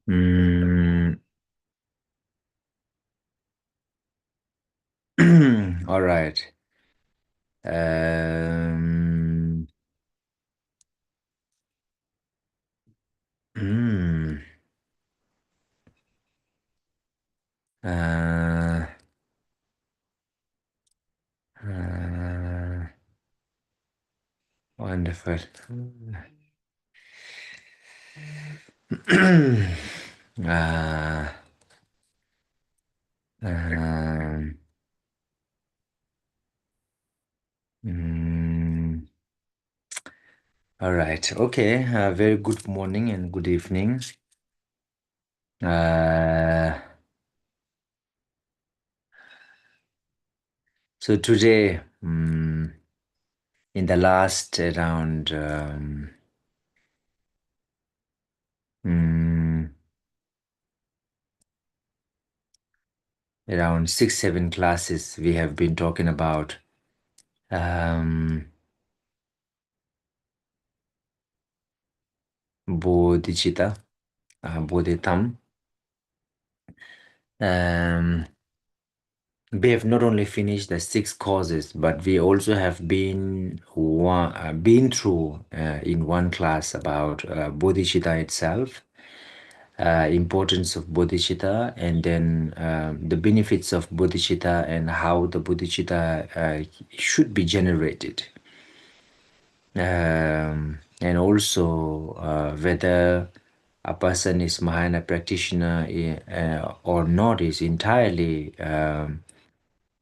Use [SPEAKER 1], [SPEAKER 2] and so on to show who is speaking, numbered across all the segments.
[SPEAKER 1] Mm. All right. Um, mm, uh, uh, Wonderful. uh, um, mm, all right. Okay. Very good morning and good evening. Uh, so today, in the last around mm, around 6, 7 classes, we have been talking about um, bodhicitta, bodhitam. Um, we have not only finished the 6 causes, but we also have been through in one class about bodhicitta itself, importance of bodhicitta, and then the benefits of bodhicitta and how the bodhicitta should be generated, and also whether a person is Mahayana practitioner or not is entirely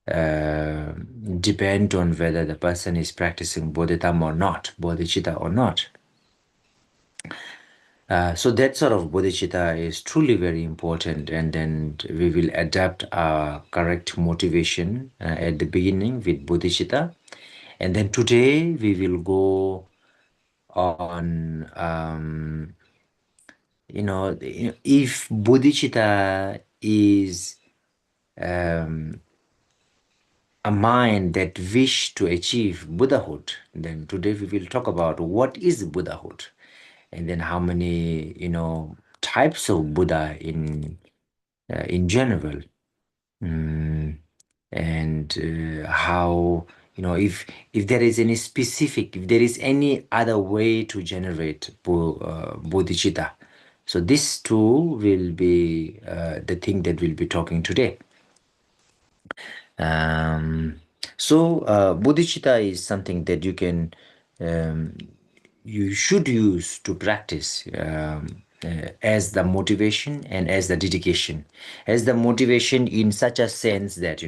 [SPEAKER 1] uh, depend on whether the person is practicing bodhidharma or not, bodhicitta or not. So that sort of bodhicitta is truly very important, and then we will adapt our correct motivation at the beginning with bodhicitta, and then today we will go on if bodhicitta is um, a mind that wish to achieve Buddhahood, then today we will talk about what is Buddhahood, and then how many types of Buddha in general. Mm, and how if there is any specific, if there is any other way to generate bodhicitta. So this too will be the thing that we'll be talking today. um, Bodhicitta is something that um, you should use to practice as the motivation and as the dedication. As the motivation in such a sense that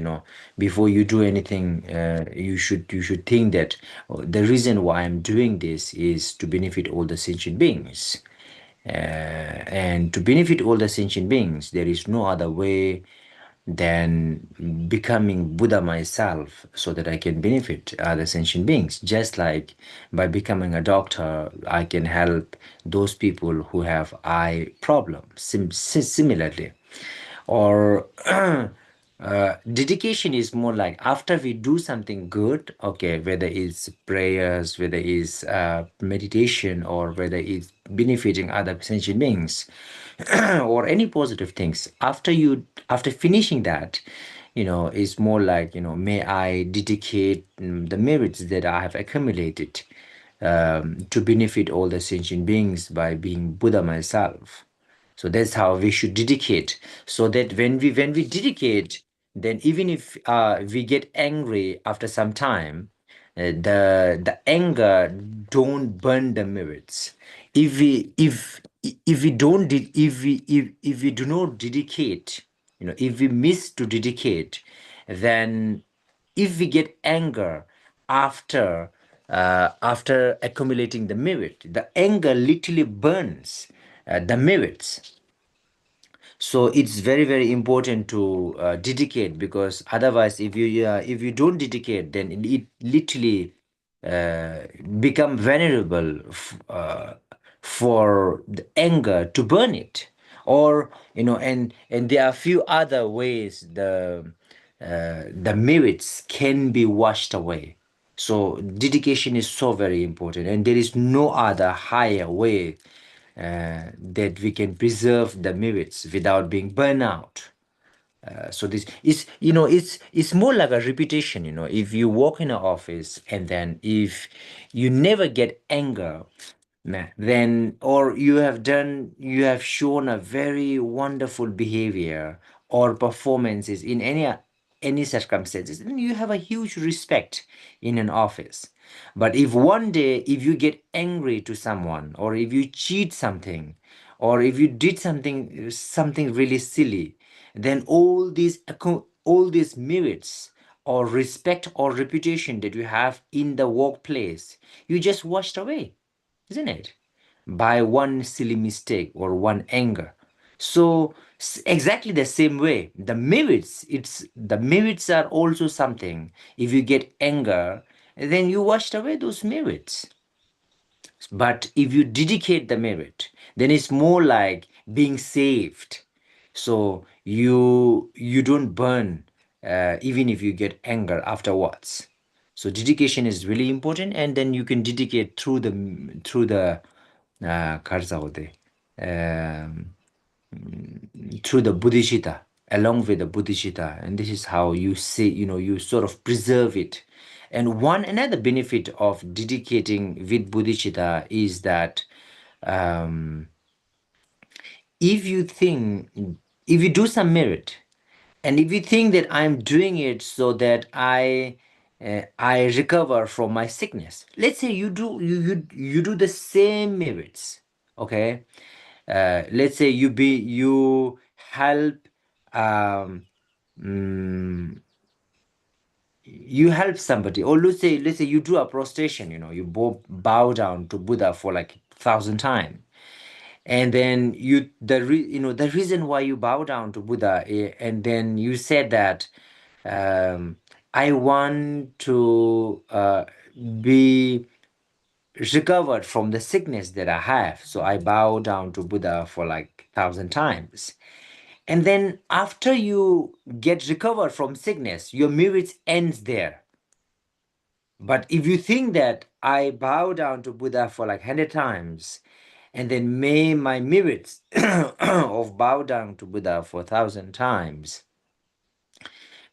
[SPEAKER 1] before you do anything, you should think that, oh, the reason why I'm doing this is to benefit all the sentient beings. And to benefit all the sentient beings, there is no other way than becoming Buddha myself so that I can benefit other sentient beings. Just like by becoming a doctor, I can help those people who have eye problems. Similarly, or dedication is more like after we do something good, okay, whether it's prayers, whether it's meditation, or whether it's benefiting other sentient beings, or any positive things, after finishing that, it's more like, may I dedicate the merits that I have accumulated to benefit all the sentient beings by being Buddha myself. So that's how we should dedicate. So that when we dedicate, then even if we get angry after some time, the anger don't burn the merits. If we don't if we do not dedicate, if we miss to dedicate, then if we get anger after accumulating the merit, the anger literally burns the merits. So it's very very important to dedicate, because otherwise if you don't dedicate, then it literally become vulnerable for the anger to burn it. Or and there are a few other ways the merits can be washed away. So dedication is so very important, and there is no other higher way that we can preserve the merits without being burned out. So this is, it's more like a repetition. If you walk in an office and then if you never get anger, then, or you have shown a very wonderful behavior or performances in any circumstances, then you have a huge respect in an office. But if one day, if you get angry to someone, or if you cheat something, or if you did something really silly, then all these merits or respect or reputation that you have in the workplace, you just washed away, isn't it? By one silly mistake or one anger. So exactly the same way, the merits are also something. If you get anger, then you washed away those merits. But if you dedicate the merit, then it's more like being saved. So you don't burn, even if you get anger afterwards. So dedication is really important, and then you can dedicate through the karzaude, through the bodhicitta, along with the bodhicitta, and this is how you say, you sort of preserve it. And one another benefit of dedicating with bodhicitta is that, um, if you think, if you do some merit, and if you think that I'm doing it so that I recover from my sickness, let's say you do the same merits, okay? Let's say you help, um, mm, you help somebody, or let's say you do a prostration, you bow down to Buddha for like 1,000 times, and then the reason why you bow down to Buddha, and then you said that, um, I want to be recovered from the sickness that I have, so I bow down to Buddha for like 1,000 times. And then after you get recovered from sickness, your merits ends there. But if you think that I bow down to Buddha for like 100 times, and then may my merits of bow down to Buddha for 1,000 times,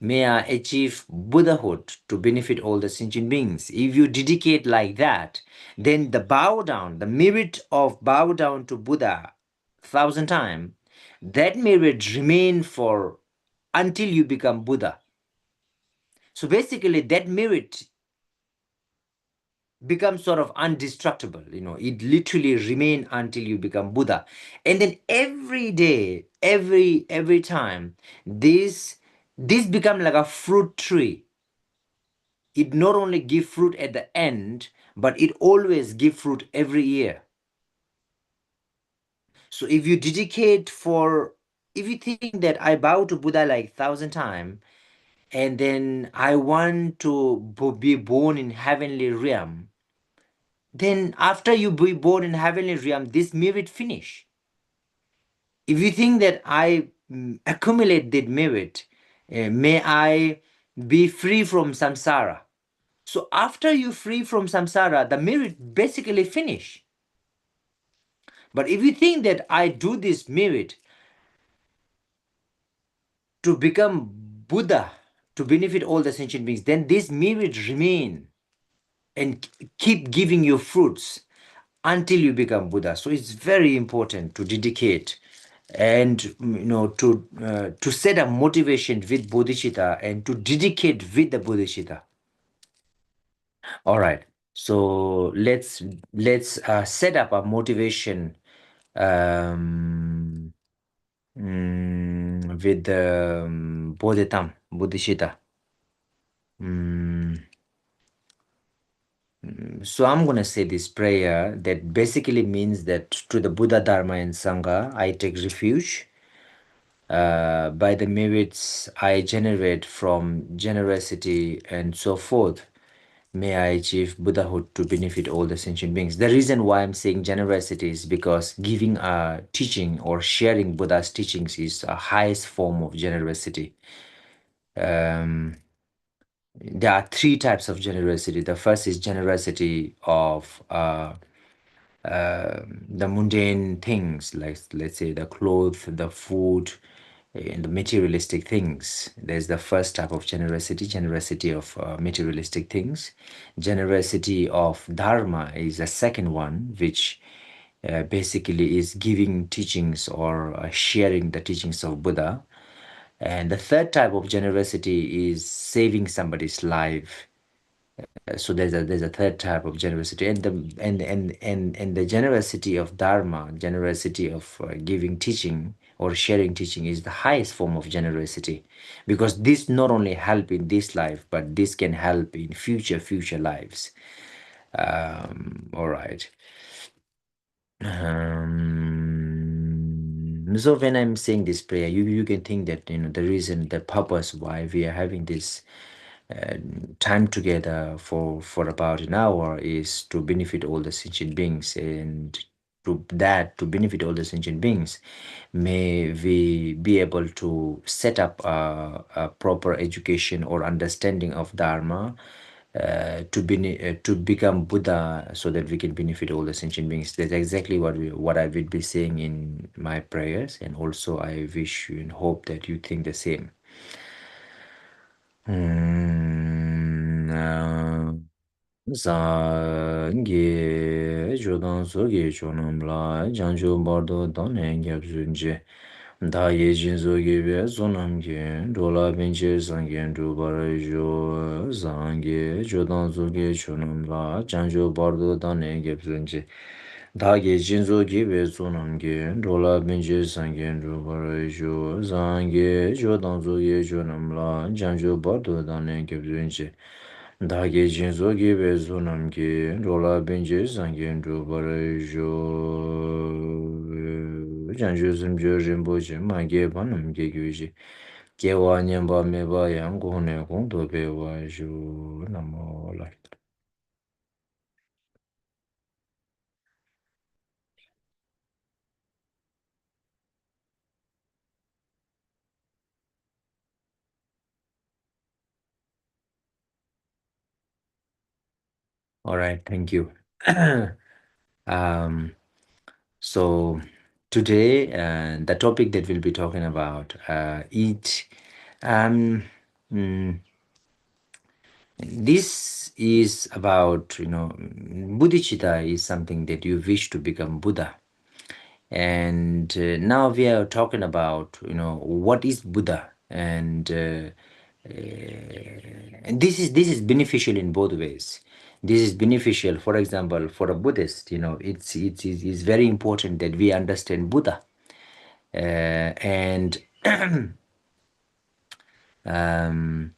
[SPEAKER 1] may I achieve Buddhahood to benefit all the sentient beings. If you dedicate like that, then the merit of bow down to Buddha 1,000 times, that merit remain for until you become Buddha. So basically, that merit becomes sort of indestructible. It literally remain until you become Buddha. And then every day, every time, this become like a fruit tree. It not only give fruit at the end, but it always give fruit every year. So if you if you think that I bow to Buddha like 1,000 times, and then I want to be born in heavenly realm, then after you be born in heavenly realm, this merit finish. If you think that I accumulate that merit, may I be free from samsara. So after you free from samsara, the merit basically finish. But if you think that I do this merit to become Buddha, to benefit all the sentient beings, then this merit remain and keep giving you fruits until you become Buddha. So it's very important to dedicate, and to set a motivation with bodhicitta and to dedicate with the bodhicitta. All right. So let's set up a motivation, um, with the bodhicitta. Mm, so I'm gonna say this prayer that basically means that to the Buddha, Dharma, and Sangha, I take refuge. By the merits I generate from generosity and so forth, may I achieve Buddhahood to benefit all the sentient beings. The reason why I'm saying generosity is because giving a teaching or sharing Buddha's teachings is a highest form of generosity. Um, there are three types of generosity. The first is generosity of the mundane things, like let's say the clothes, the food, and the materialistic things. There's the first type of generosity, generosity of materialistic things. Generosity of dharma is the second one, which basically is giving teachings or sharing the teachings of Buddha. And the third type of generosity is saving somebody's life. So there's a third type of generosity, and the generosity of dharma, generosity of giving teaching or sharing teaching, is the highest form of generosity, because this not only help in this life, but this can help in future lives. All right. So when I'm saying this prayer, you can think that the reason, the purpose why we are having this uh, time together for about an hour is to benefit all the sentient beings, and to benefit all the sentient beings, may we be able to set up a proper education or understanding of dharma, to become Buddha, so that we can benefit all the sentient beings. That's exactly what I will be saying in my prayers, and also I wish you and hope that you think the same. Zangye jodan soge chonamla janjo bardo donen gyabzunje da yejin zoge be zonamge dola benje zangye dubara jo zangye jodan zoge chonamla janjo bardo donen gyabzunje da yejin zoge be zonamge dola benje zangye dubara jo zangye jodan zoge chonamla janjo bardo donen gyabzunje dāgē jīnzō gībē zūnam gī rōlā bēnjē sāngiān rū bārā yō jāngyō sīmbyō rīmbō jī mā gē pānam gē gyō jī gē wā nyam bā mē bā yāng gō nē gōng tō bē wā yō namo lā. All right, thank you. um, so today, the topic that we'll be talking about, um, mm, this is about, bodhicitta is something that you wish to become Buddha. And now we are talking about, what is Buddha, and this is beneficial in both ways. This is beneficial, for example, for a Buddhist. It's very important that we understand Buddha, and um,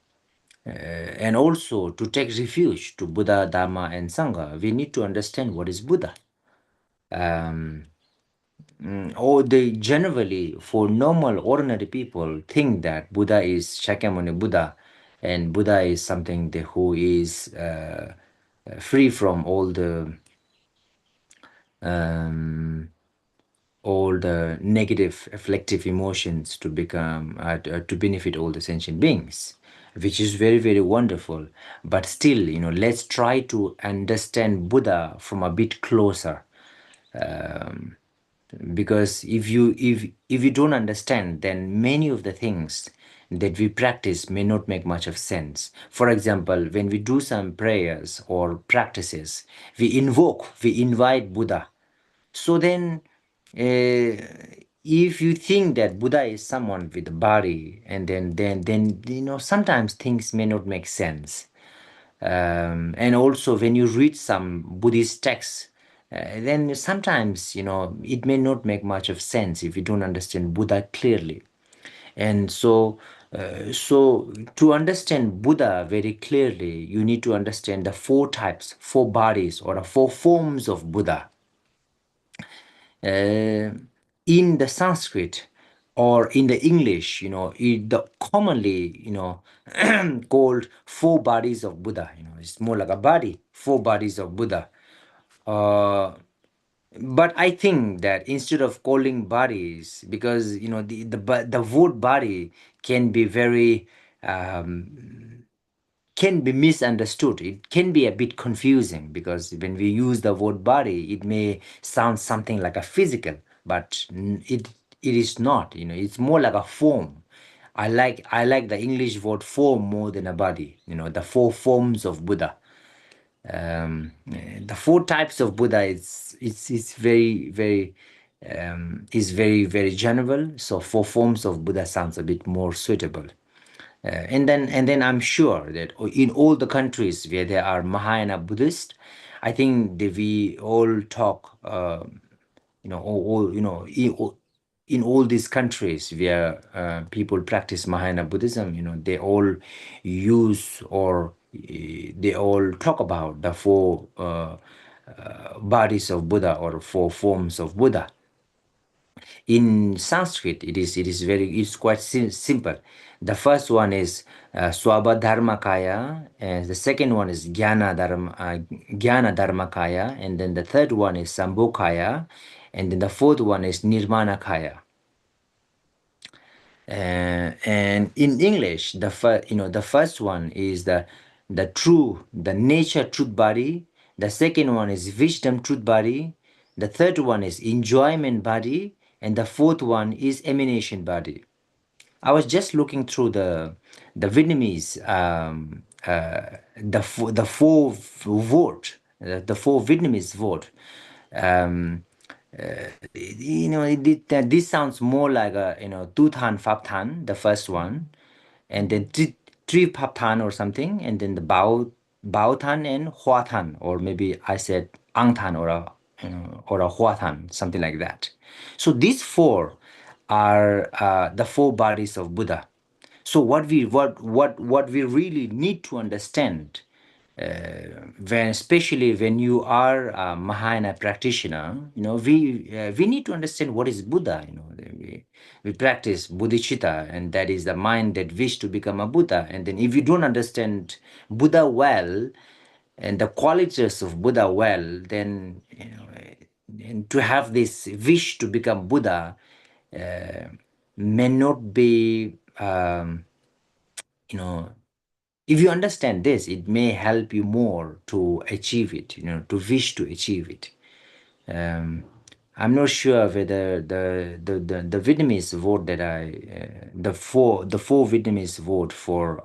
[SPEAKER 1] and also to take refuge to Buddha, Dharma, and Sangha. We need to understand what is Buddha. Um, or they generally, for normal, ordinary people, think that Buddha is Shakyamuni Buddha, and Buddha is something who is free from um, all the negative afflictive emotions, to become to benefit all the sentient beings, which is very, very wonderful. But still, let's try to understand Buddha from a bit closer. um, because if you don't understand, then many of the things that we practice may not make much of sense. For example, when we do some prayers or practices, we invite Buddha. So then, if you think that Buddha is someone with a body, and then sometimes things may not make sense. And also, when you read some Buddhist texts, then sometimes it may not make much of sense if you don't understand Buddha clearly. And so to understand Buddha very clearly, you need to understand the four types, four bodies, or the four forms of Buddha. In the Sanskrit or in the English, the commonly, called four bodies of Buddha. It's more like a body, four bodies of Buddha. Uh, but I think that instead of calling bodies, because the word body can be very um, can be misunderstood. It can be a bit confusing because when we use the word body, it may sound something like a physical, but it is not. It's more like a form. I like the English word form more than a body. The four forms of Buddha. The four types of Buddha it's very very is very very general. So four forms of Buddha sounds a bit more suitable. And then I'm sure that in all the countries where there are Mahayana Buddhists, I think that we all talk, in all these countries where people practice Mahayana Buddhism, they all use or they all talk about the four bodies of Buddha or four forms of Buddha. In Sanskrit, it's quite simple. The first one is Swabhadharmakaya, and the second one is Jnana Dharmakaya, and then the third one is Sambhokaya, and then the fourth one is Nirmanakaya. And in English, the first one is the nature truth body. The second one is wisdom truth body. The third one is enjoyment body, and the fourth one is emanation body. I was just looking through the Vietnamese, the four word, the four Vietnamese word. Um, this sounds more like a tu than fap than, the first one, and then tri pap than or something, and then the bao than and hua than, or maybe I said ang than or a hua than, something like that. So these four are the four bodies of Buddha. So what we really need to understand, especially when you are a Mahayana practitioner, we need to understand what is Buddha. We practice bodhicitta, and that is the mind that wish to become a Buddha. And then if you don't understand Buddha well and the qualities of Buddha well, then and to have this wish to become Buddha uh, may not be you know if you understand this, it may help you more to achieve it, to wish to achieve it. um, I'm not sure whether the Vietnamese word that the four Vietnamese word for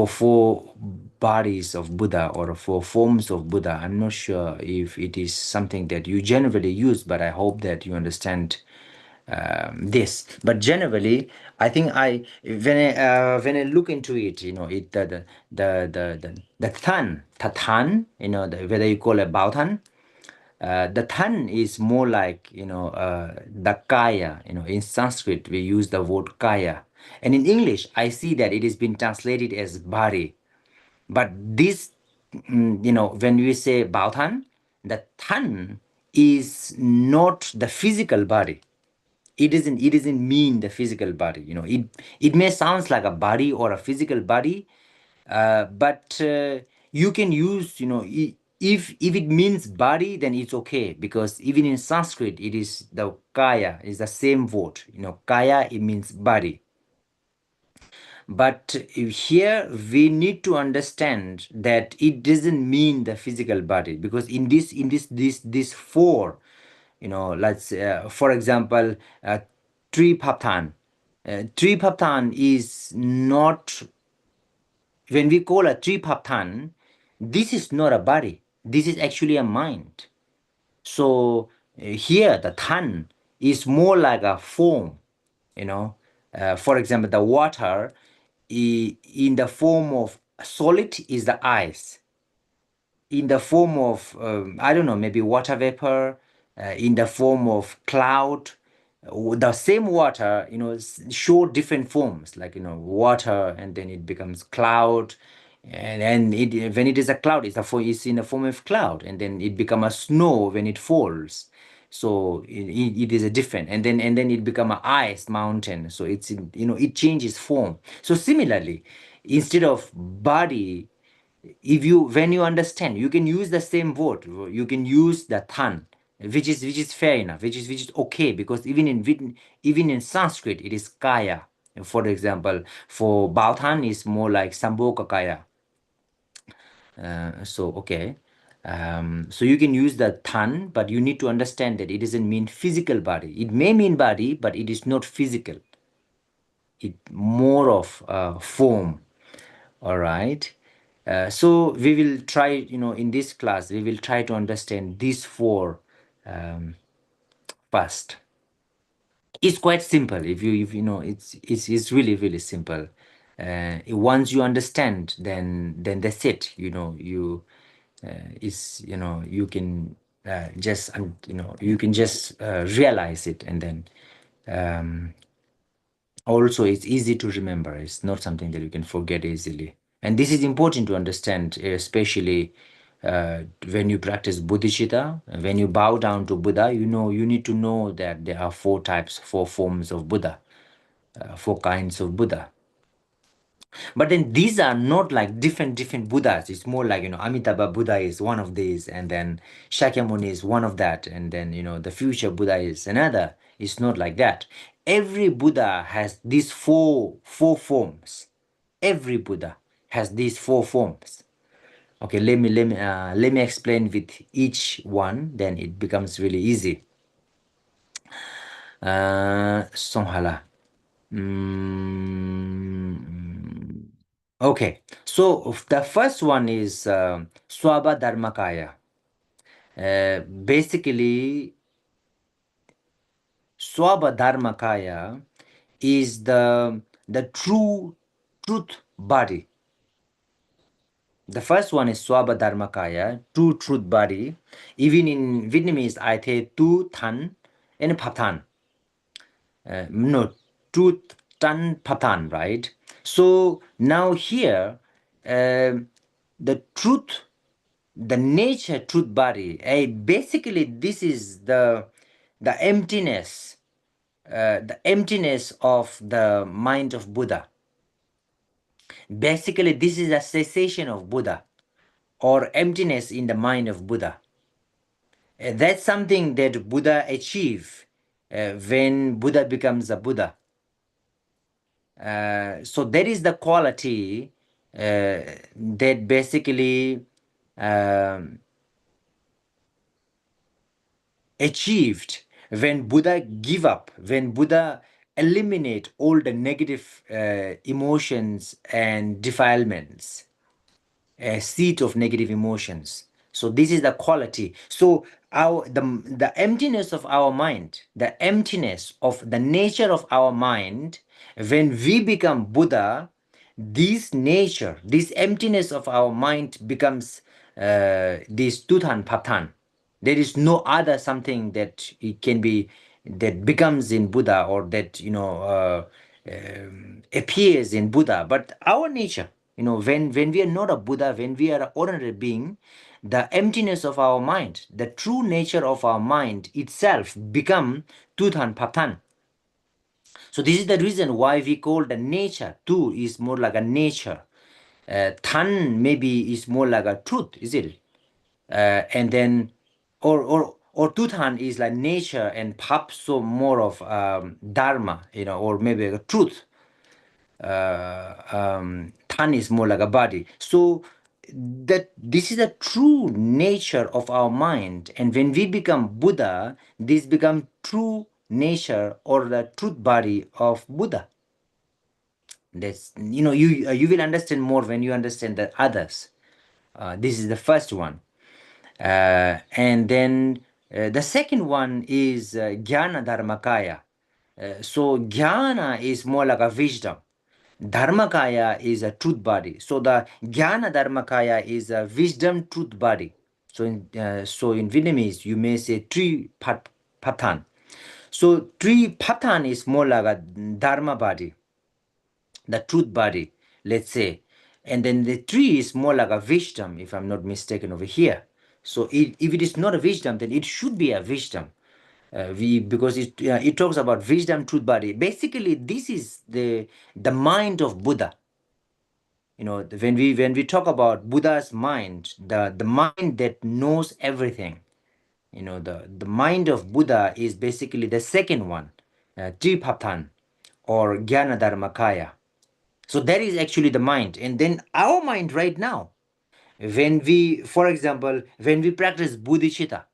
[SPEAKER 1] four bodies of Buddha or four forms of Buddha. I'm not sure if it is something that you generally use, but I hope that you understand this. But generally, I think when I look into it, it the than, whether you call it Baothan, the than is more like the kaya. In Sanskrit we use the word kaya, and in English I see that it has been translated as body. But this, when we say Baothan, the than is not the physical body. It doesn't mean the physical body. It may sounds like a body or a physical body, but you can use, if it means body, then it's okay, because even in Sanskrit it is the kaya is the same word. Kaya, it means body. But here we need to understand that it doesn't mean the physical body, because in this four, let's for example, Tripaptan. Tripaptan is not, when we call a Tripaptan, this is not a body. This is actually a mind. So here the tan is more like a form. For example, the water in the form of solid is the ice, in the form of I don't know, maybe water vapor, in the form of cloud. The same water, show different forms, like water, and then it becomes cloud, and when it is a cloud, it's in the form of cloud, and then it becomes a snow when it falls. So it is a different, and then it become a ice mountain. So it changes form. So similarly, instead of body, if you when you understand, you can use the same word. You can use the than, which is fair enough, which is okay, because even in Sanskrit it is kaya. For example, for Baothan is more like Sambhogakaya. So okay. So you can use the than, but you need to understand that it doesn't mean physical body. It may mean body, but it is not physical. It more of form. All right. So we will try, in this class, we will try to understand these four um, first. It's quite simple. If you know, it's really really simple. Once you understand, then that's it. You can you can just realize it, and then um, also it's easy to remember. It's not something that you can forget easily, and this is important to understand, especially when you practice bodhicitta. When you bow down to Buddha, you need to know that there are four types, four forms of Buddha, four kinds of Buddha. But then these are not like different Buddhas. It's more like, Amitabha Buddha is one of these, and then Shakyamuni is one of that, and then, the future Buddha is another. It's not like that. Every Buddha has these four forms. Every Buddha has these four forms. Okay, let me explain with each one, then it becomes really easy. Songhala. Okay, so the first one is Swabha Dharmakaya. Basically, Swabha Dharmakaya is the true truth body. The first one is Swabha Dharmakaya, true truth body. Even in Vietnamese, I say tu than and pathan. No, truth tan pathan, right? So now here, the truth, the nature truth body, basically this is the emptiness of the mind of Buddha. Basically, this is a cessation of Buddha, or emptiness in the mind of Buddha. That's something that Buddha achieved when Buddha becomes a Buddha. So that is the quality that basically um, achieved when Buddha give up, when Buddha eliminate all the negative emotions and defilements, a seat of negative emotions. So this is the quality. So the emptiness of our mind, the emptiness of the nature of our mind, when we become Buddha, this nature, this emptiness of our mind becomes this tutan patan. There is no other something that it can be, that becomes in Buddha, or that appears in Buddha, but our nature. When we are not a Buddha, when we are an ordinary being, the emptiness of our mind, the true nature of our mind itself become tutan patan. So this is the reason why we call the nature. Tu is more like a nature. Tan maybe is more like a truth, is it? And then, or Tutan is like nature, and Pap so more of Dharma, or maybe a truth. Tan is more like a body. So that this is the true nature of our mind, and when we become Buddha, this become true nature or the truth body of Buddha. That's you will understand more when you understand the others. This is the first one. And then the second one is Jnana Dharmakaya. So Jnana is more like a wisdom. Dharmakaya is a truth body. So the Jnana Dharmakaya is a wisdom truth body. So in Vietnamese, you may say Patan. So Patan is more like a Dharma body, the truth body, let's say. And then the tree is more like a wisdom, if I'm not mistaken, over here. So if it is not a wisdom, then it should be a wisdom. Because it talks about wisdom, truth body. Basically, this is the mind of Buddha. When we talk about Buddha's mind, the mind that knows everything. The mind of Buddha is basically the second one, Tripathan, or Jnana Dharmakaya. So that is actually the mind. And then our mind right now, when we, for example, when we practice bodhicitta,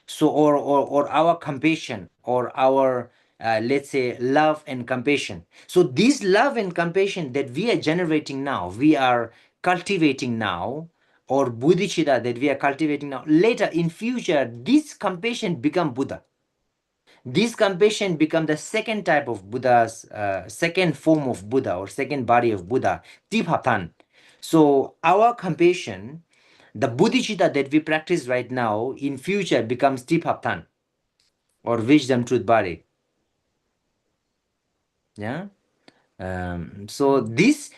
[SPEAKER 1] so or our compassion, or our let's say love and compassion. So this love and compassion that we are generating now, we are cultivating now, or bodhicitta that we are cultivating now, later in future this compassion become Buddha. This compassion become the second type of Buddha's second form of Buddha, or second body of Buddha, Tipatan. So our compassion, the bodhicitta that we practice right now, in future becomes Tipatan, or wisdom truth body. Yeah. So these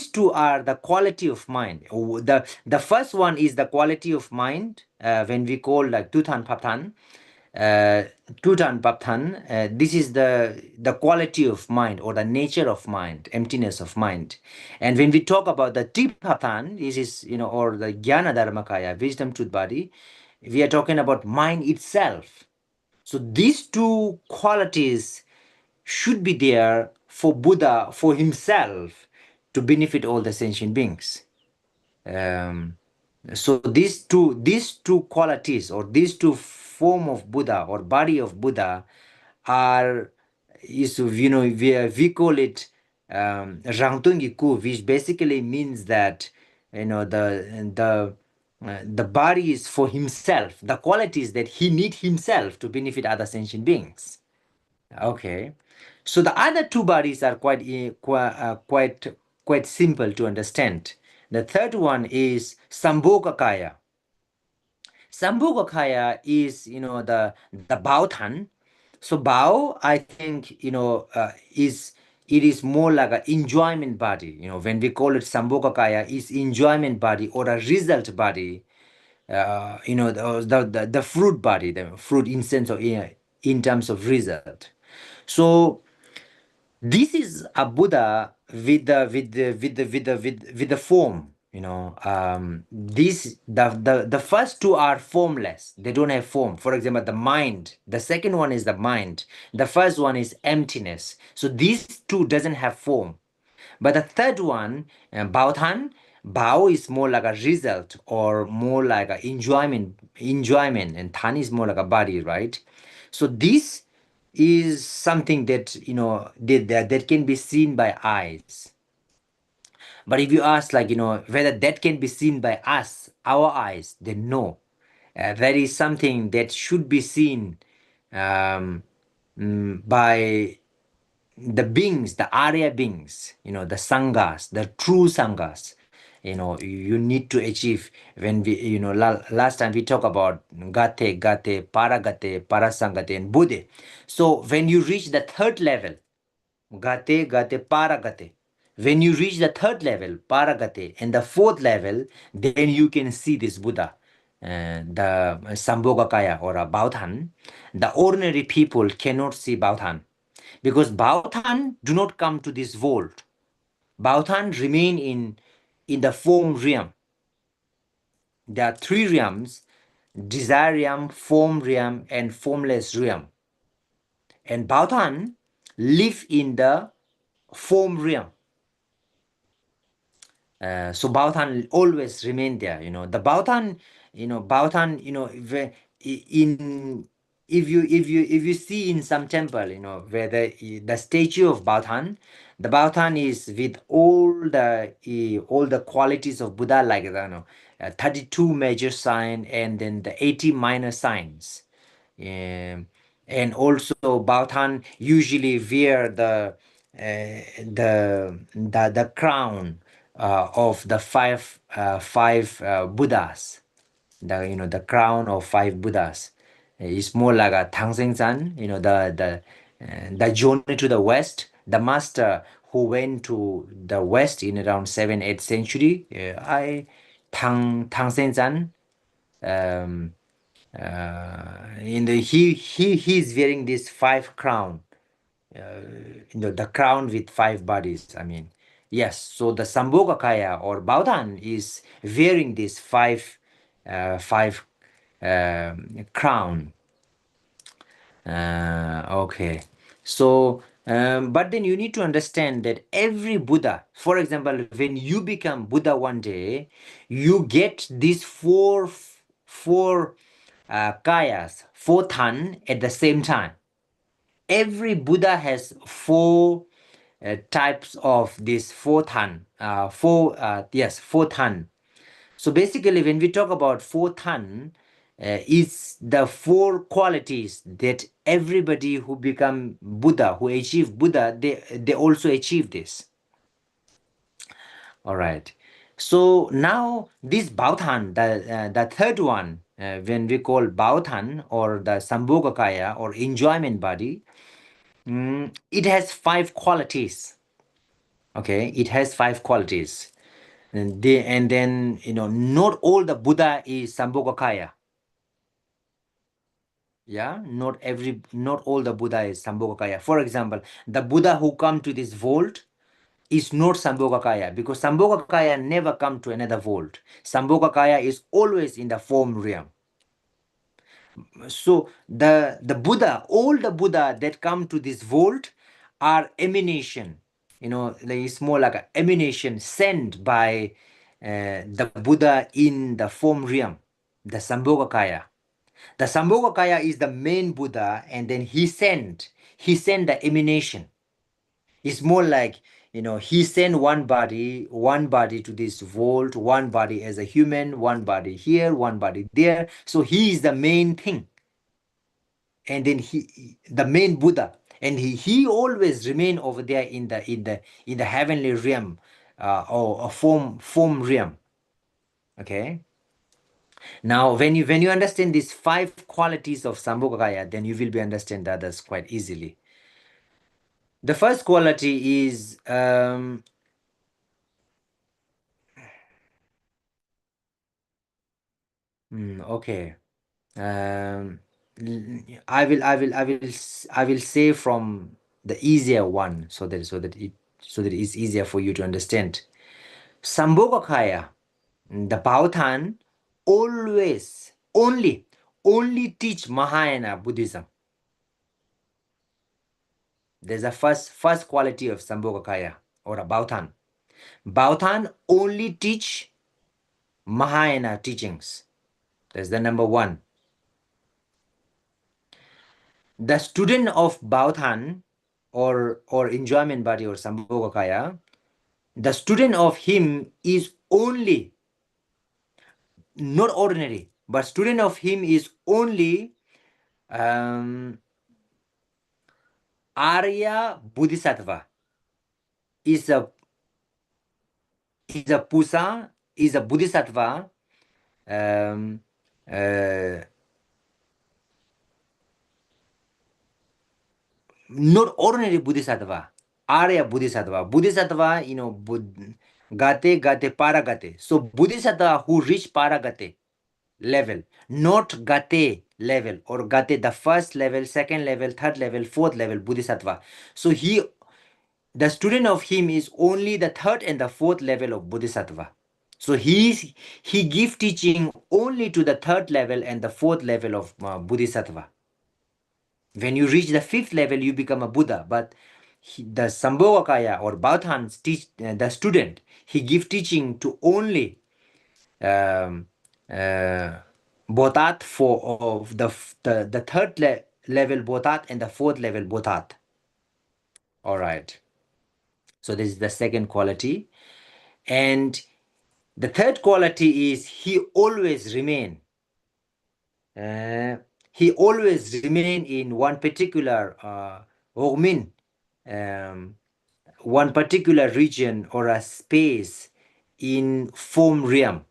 [SPEAKER 1] two are the quality of mind. The first one is the quality of mind, when we call like Tutan Patan. Tutan Patan, this is the quality of mind, or the nature of mind, emptiness of mind. And when we talk about the Tipatan, this is, or the Jnana Dharmakaya, wisdom truth body, we are talking about mind itself. So these two qualities should be there for Buddha, for himself, to benefit all the sentient beings. Um, so these two qualities, or these two form of Buddha, or body of Buddha, are, is, we call it Rangtungiku, which basically means that, the body is for himself, the qualities that he need himself to benefit other sentient beings. Okay, so the other two bodies are quite simple to understand. The third one is Sambhogakaya. Sambhogakaya is, the Baotan. So Bao, I think, is, it is more like an enjoyment body. When we call it Sambhogakaya, is enjoyment body, or a result body. The fruit body, the fruit in sense of, in terms of result. So this is a Buddha with the form. The first two are formless. They don't have form. For example, the mind. The second one is the mind. The first one is emptiness. So these two doesn't have form. But the third one, Baotan, Bao is more like a result, or more like a enjoyment, and Tan is more like a body, right? So this is something that, that can be seen by eyes. But if you ask, like, whether that can be seen by us, our eyes, then no. That is something that should be seen by the beings, the Arya beings, the Sanghas, the true Sanghas. You need to achieve. When we, last time we talked about Gate, Gate, Paragate, Parasangate, and Buddha. So when you reach the third level, Gate, Gate, Paragate, when you reach the third level, Paragate, and the fourth level, then you can see this Buddha, the Sambhogakaya, or a Baotan. The ordinary people cannot see Baotan, because Baotan do not come to this world. Baotan remain in the form realm. There are three realms: desire realm, form realm, and formless realm. And Baotan live in the form realm. So Baotan always remain there. The Baotan, Baotan, in, if you see in some temple, where the statue of Baotan, the Baotan is with all the qualities of Buddha, like, 32 major sign, and then the 80 minor signs. And also Baotan usually wear the crown of the five Buddhas. The crown of five Buddhas is more like a Tangsen-san, the journey to the west, the master who went to the west in around 7th 8th century. Tangsen-san, he's wearing this five crown, the crown with five bodies. I mean, yes. So the Sambhogakaya, or Baodan, is wearing this five crown. Okay. So, but then you need to understand that every Buddha, for example, when you become Buddha one day, you get these four kayas, four tan at the same time. Every Buddha has four types of this four tan, four tan. So basically, when we talk about four tan, it's the four qualities that everybody who become Buddha, who achieve Buddha, they also achieve this. All right. So now this Bauthan, the third one, when we call Bauthan or the Sambhogakaya or enjoyment body, it has five qualities. Okay, it has five qualities. And then, not all the Buddha is Sambhogakaya. Yeah, not all the Buddha is Sambhogakaya. For example, the Buddha who come to this vault is not Sambhogakaya, because Sambhogakaya never come to another vault. Sambhogakaya is always in the form realm. So the Buddha, all the Buddha that come to this vault are emanation. It's more like an emanation sent by the Buddha in the form realm, the Sambhogakaya. The Sambhogakaya is the main Buddha, and then he sent the emanation. It's more like, he sent one body to this vault, one body as a human, one body here, one body there. So he is the main thing. And then the main Buddha, and he always remain over there in the heavenly realm, or a form realm. Okay. Now, when you understand these five qualities of Sambhogakaya, then you will be understand the others quite easily. The first quality is okay. I will say from the easier one, so that it's easier for you to understand. Sambhogakaya, the Bauthan, always only teach Mahayana Buddhism. There's a first quality of Sambhogakaya or a Bauthan. Bauthan only teach Mahayana teachings. That's the number one. The student of Bauthan or enjoyment body or Sambhogakaya, the student of him is only, not ordinary, but student of him is only Arya Bodhisattva. Is a Pusa, is a Bodhisattva, um, uh, not ordinary Bodhisattva, Arya Bodhisattva. Bodhisattva, Gate, Gate, Paragate. So Bodhisattva who reach Paragate level, not Gate level, or Gate the first level, second level, third level, fourth level Bodhisattva. So the student of him is only the third and the fourth level of Bodhisattva. So he give teaching only to the third level and the fourth level of Bodhisattva. When you reach the fifth level, you become a Buddha. But the Sambhogakaya or Bauthans teach the student. He give teaching to only Botat for of the third level Botat and the fourth level Botat. All right. So this is the second quality, and the third quality is he always remain in one particular one particular region or a space in form realm.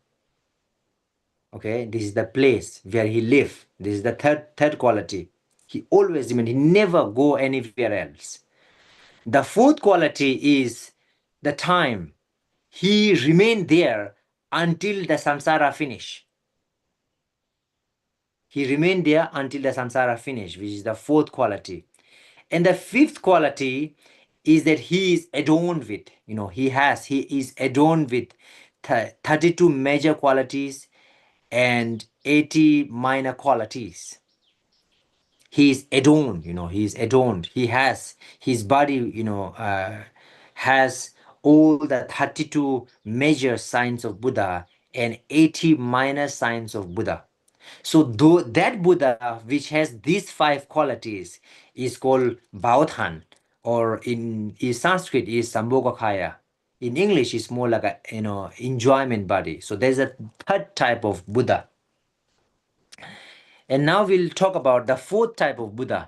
[SPEAKER 1] Okay, this is the place where he live. This is the third quality. He always remain. He never go anywhere else. The fourth quality is the time. He remain there until the samsara finish. He remained there until the samsara finish, which is the fourth quality. And the fifth quality is that he is adorned with, he is adorned with 32 major qualities and 80 minor qualities. he is adorned, he is adorned. He has his body, has all the 32 major signs of Buddha and 80 minor signs of Buddha. So though that Buddha which has these five qualities is called Bauthan, or in Sanskrit is Sambhogakaya. In English it's more like a enjoyment body. So there's a third type of Buddha. And now we'll talk about the fourth type of Buddha.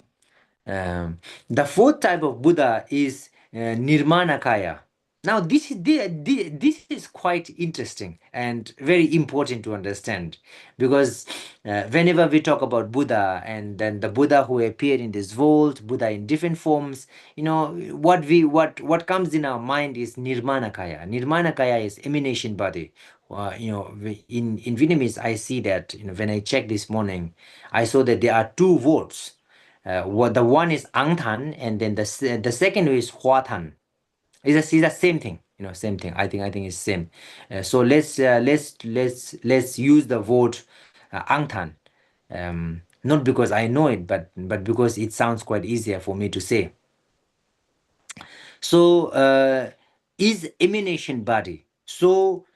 [SPEAKER 1] The fourth type of Buddha is Nirmanakaya. Now, this is quite interesting and very important to understand, because whenever we talk about Buddha and then the Buddha who appeared in this world, Buddha in different forms, what comes in our mind is Nirmanakaya. Nirmanakaya is emanation body. In Vietnamese, I see that when I checked this morning, I saw that there are two words. What the one is Ang Tan, and then the second is Hua Tan. It's the same thing, same thing. I think it's same. So let's use the word Ang Tan. Not because I know it, but because it sounds quite easier for me to say. So is emanation body. So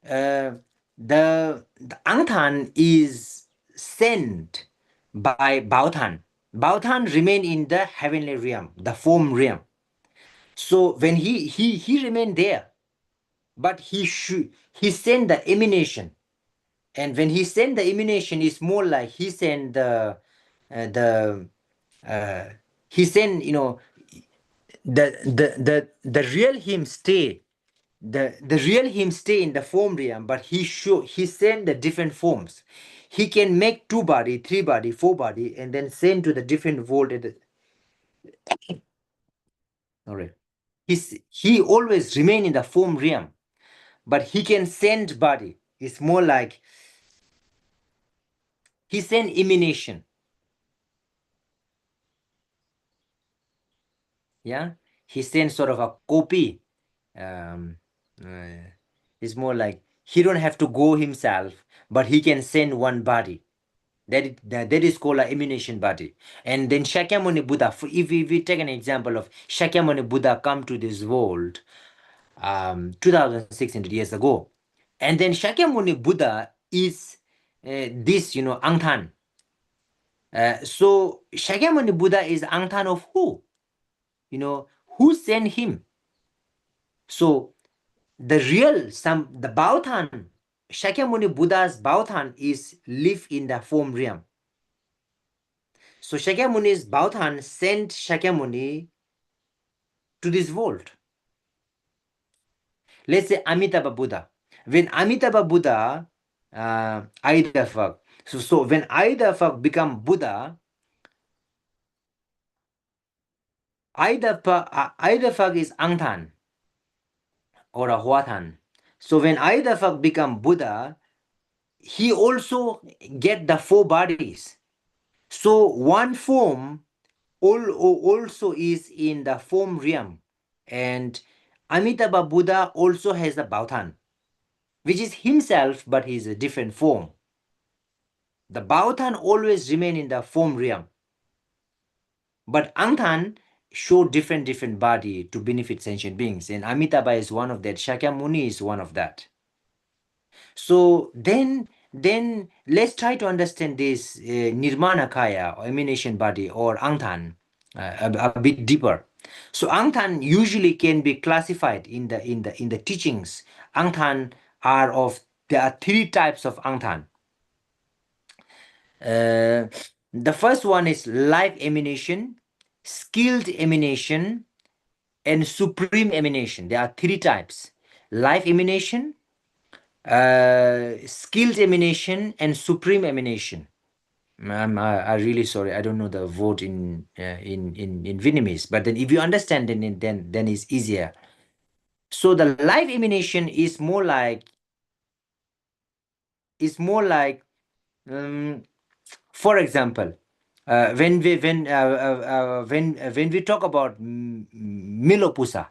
[SPEAKER 1] the Ang Tan is sent by Bauthan. Bauthan remain in the heavenly realm, the form realm. So when he remained there, but he sent the emanation, and when he sent the emanation, it's more like he sent the he sent the real him stay. The real him stay in the form realm, but he send the different forms. He can make 2 body, 3 body, 4 body, and then send to the different world. All right. He always remain in the form realm, but he can send body. It's more like he send emanation. Yeah, he sends sort of a copy. It's more like he don't have to go himself, but he can send one body. That is called an emanation body. And then Shakyamuni Buddha, if we take an example of Shakyamuni Buddha come to this world 2,600 years ago, and then Shakyamuni Buddha is this, Angtan. So Shakyamuni Buddha is Angtan of who? Who sent him? So the Bauthan, Shakyamuni Buddha's Bauthan is live in the form realm. So Shakyamuni's Bauthan sent Shakyamuni to this world. Let's say Amitabha Buddha. When Amitabha Buddha, Aidafak, so when Aidafak become Buddha, Aidafak is Angtan or a Huatan. So when Aidafak become Buddha, he also get the 4 bodies. So one form also is in the form realm, and Amitabha Buddha also has the Bauthan, which is himself, but he's a different form. The Bauthan always remain in the form realm, but Angtan show different body to benefit sentient beings, and Amitabha is one of that. Shakyamuni is one of that. So then let's try to understand this Nirmanakaya or emanation body or Angtan a bit deeper. So Angtan usually can be classified in the teachings. Angtan there are 3 types of Angtan. The first one is life emanation, skilled emanation, and supreme emanation. There are 3 types: life emanation, skilled emanation, and supreme emanation. I'm really sorry. I don't know the word in Vietnamese, but then if you understand, then it's easier. So the life emanation is more like for example, when we talk about Milopusa,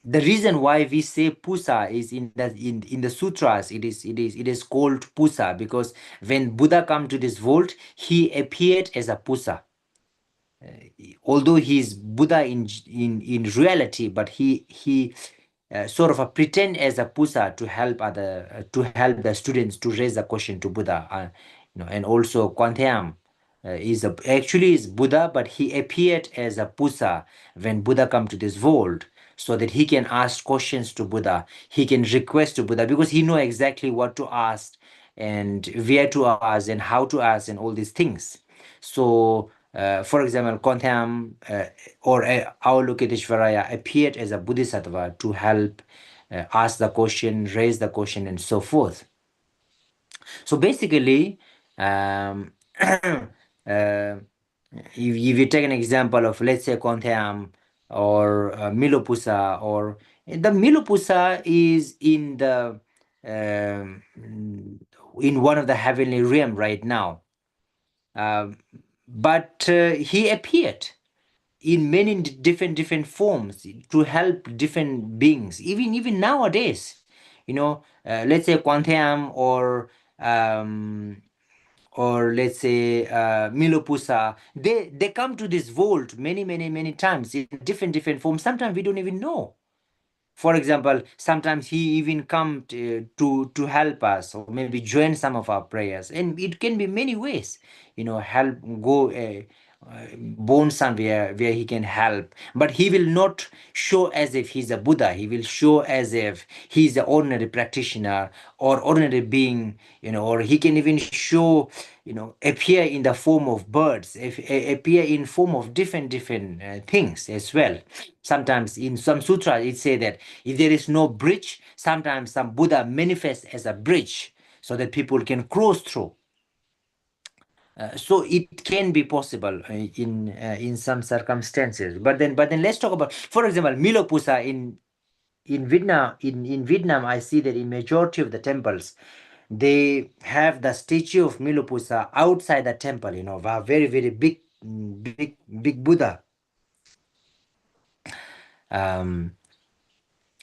[SPEAKER 1] the reason why we say Pusa is in the sutras, it is called Pusa, because when Buddha come to this world, he appeared as a Pusa. Although he is Buddha in reality, but he sort of a pretend as a pusa to help to help the students to raise the question to Buddha. And also Kwantheam actually is Buddha, but he appeared as a pusa when Buddha come to this world, so that he can ask questions to Buddha, he can request to Buddha, because he know exactly what to ask and where to ask and how to ask and all these things. So for example, Kontham or Avalokiteshvaraya appeared as a bodhisattva to help ask the question, raise the question, and so forth. So basically, um, if you take an example of, let's say, Kontham or Milopusa, or the Milopusa is um, in one of the heavenly realm right now. Um, but he appeared in many different forms to help different beings, even nowadays. Let's say Quantiam um, or let's say Milopusa, they come to this world many times in different forms. Sometimes we don't even know. For example, sometimes he even come to help us, or maybe join some of our prayers, and it can be many ways. Help go born somewhere where he can help, but he will not show as if he's a Buddha. He will show as if he's an ordinary practitioner or ordinary being. Or he can even show, appear in the form of birds, if appear in form of different things as well. Sometimes in some sutras it say that if there is no bridge, sometimes some Buddha manifests as a bridge so that people can cross through. So it can be possible in some circumstances. But then let's talk about, for example, Milopusa in Vietnam. In Vietnam, I see that in majority of the temples, they have the statue of Milopusa outside the temple. A very big Buddha. Um,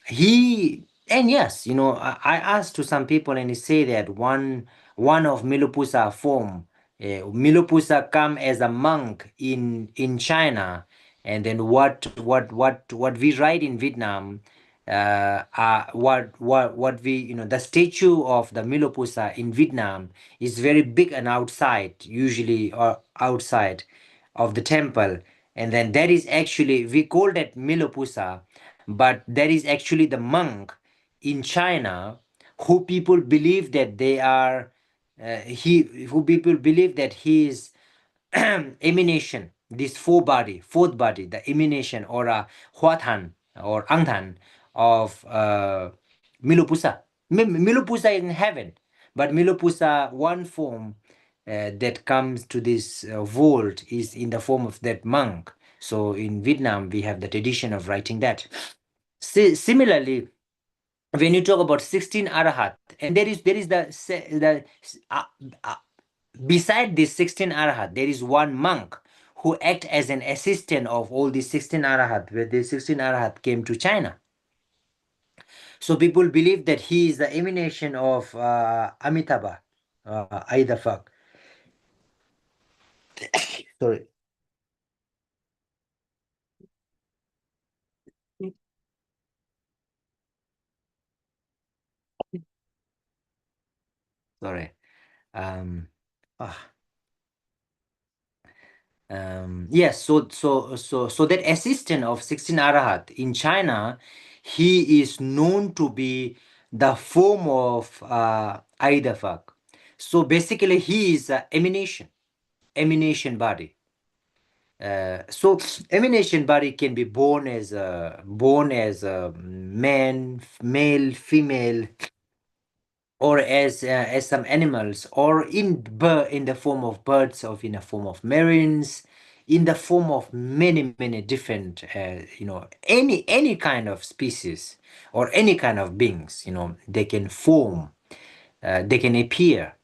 [SPEAKER 1] he and yes, I asked to some people, and they say that one of Milopusa form, Milopusa come as a monk in China, and then what we write in Vietnam, what we, the statue of the Milopusa in Vietnam is very big and outside, usually, or outside of the temple. And then that is actually, we call that Milopusa, but that is actually the monk in China who people believe that they are who people believe that he is emanation, this fourth body, the emanation, or a Huathan or Angthan of Milopusa. Milopusa is in heaven, but Milopusa, one form that comes to this world, is in the form of that monk. So in Vietnam, we have the tradition of writing that. Similarly, when you talk about 16 Arahat, and there is uh, uh, beside this 16 Arahat, there is one monk who act as an assistant of all these 16 Arahat, where the 16 Arahat came to China. So people believe that he is the emanation of Amitabha, either fuck. Sorry. Sorry. Um, ah. Yes, so that assistant of 16 Arahat in China, he is known to be the form of Aidafak. So basically, he is a emanation body. So emanation body can be born as a man, male, female, or as some animals, or in the form of birds, or in the form of marines, in the form of many different any kind of species or any kind of beings. They can form, they can appear.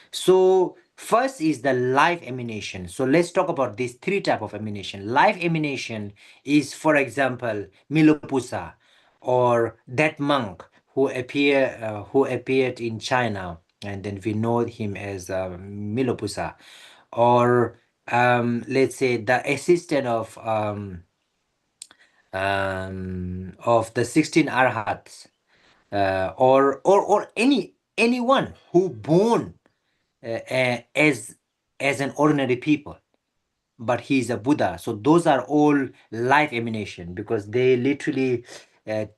[SPEAKER 1] So first is the life emanation. So let's talk about these three type of emanation. Life emanation is, for example, Milopusa, or that monk who appeared in China, and then we know him as Milopusa, or let's say the assistant of the 16 arhats, or anyone who born as an ordinary people, but he's a Buddha. So those are all life emanation, because they literally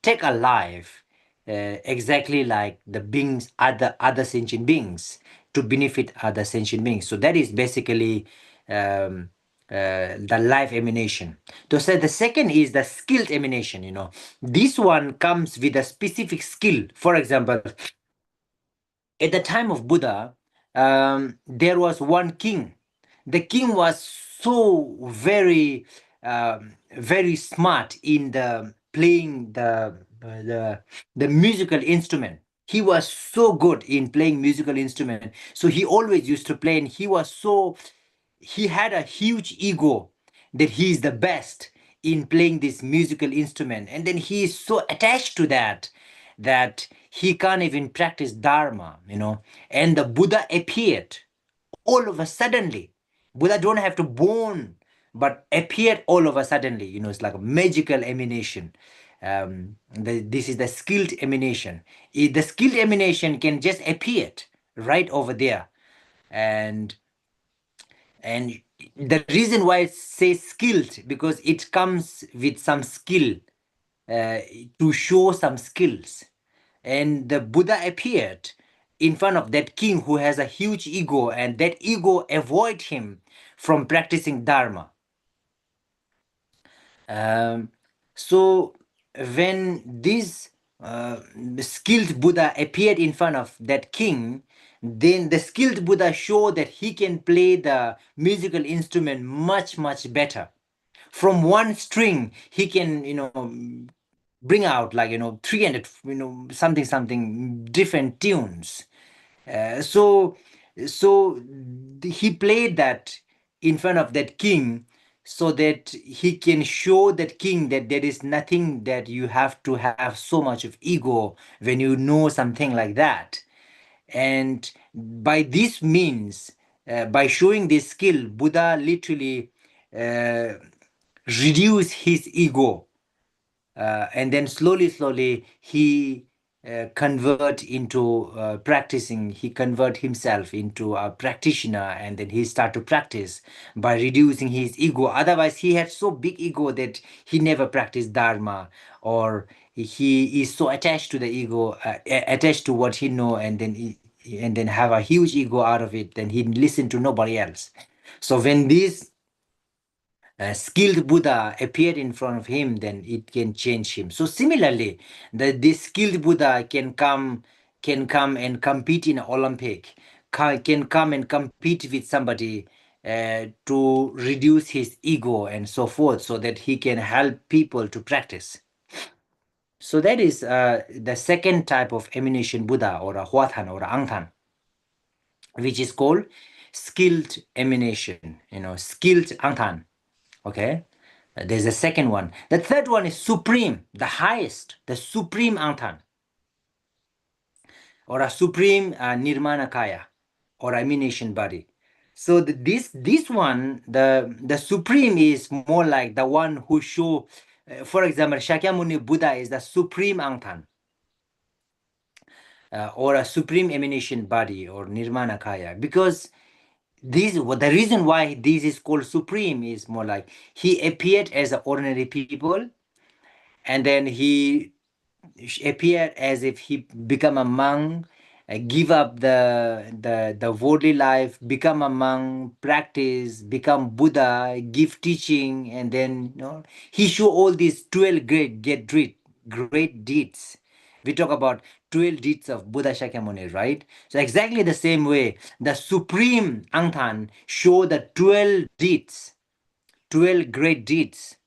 [SPEAKER 1] take a life exactly like the beings, other sentient beings, to benefit other sentient beings. So that is basically um, the life emanation. So the second is the skilled emanation. This one comes with a specific skill. For example, at the time of Buddha, there was one king. The king was so very smart in the playing the musical instrument. He was so good in playing musical instrument. So he always used to play, and he had a huge ego that he is the best in playing this musical instrument, and then he is so attached to that he can't even practice dharma. And the Buddha appeared all of a suddenly. Buddha don't have to born, but appeared all of a suddenly. It's like a magical emanation. This is the skilled emanation. The skilled emanation can just appear right over there. And and the reason why it says skilled, because it comes with some skill, uh, to show some skills. And the Buddha appeared in front of that king who has a huge ego, and that ego avoid him from practicing dharma. um, so when this skilled Buddha appeared in front of that king, then the skilled Buddha showed that he can play the musical instrument much, much better. From one string, he can, bring out like, 300, something different tunes. So he played that in front of that king, so that he can show that king that there is nothing that you have to have so much of ego when you know something like that. And by this means, by showing this skill, Buddha literally uh, reduce his ego, and then slowly he convert into practicing. He convert himself into a practitioner, and then he start to practice by reducing his ego. Otherwise he had so big ego that he never practiced dharma, or he is so attached to the ego, attached to what he know, and then have a huge ego out of it, then he listen to nobody else. So when this skilled Buddha appeared in front of him, then it can change him. So similarly, this skilled Buddha can come and compete in Olympic, can come and compete with somebody to reduce his ego and so forth, so that he can help people to practice. So that is the second type of emanation Buddha, or a Huathan or a Angtan, which is called skilled emanation, skilled Angtan. Okay. There's a second one. The third one is supreme, the highest, the supreme Angtan, or a supreme Nirmana Kaya, or emanation body. So this one, the supreme, is more like the one who show, for example, Shakyamuni Buddha is the supreme Angtan, or a supreme emanation body, or Nirmana Kaya, because the reason why this is called supreme is more like he appeared as an ordinary people, and then he appeared as if he become a monk, give up the worldly life, become a monk, practice, become Buddha, give teaching, and then he show all these 12 great deeds. We talk about 12 deeds of Buddha Shakyamuni, right? So exactly the same way, the supreme Angtan show the 12 deeds, 12 great deeds,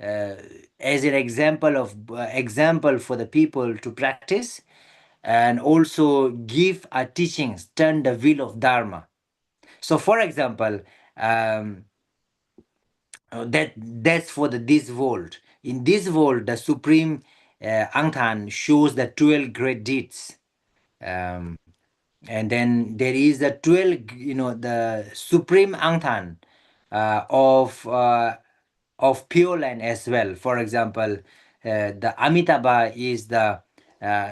[SPEAKER 1] uh, as an example for the people to practice, and also give a teachings, turn the wheel of dharma. So for example, um, that's for this world. In this world, the supreme Angtan shows the 12 great deeds. And then there is the 12, the supreme Angtan of Pure Land as well. For example, the Amitabha is the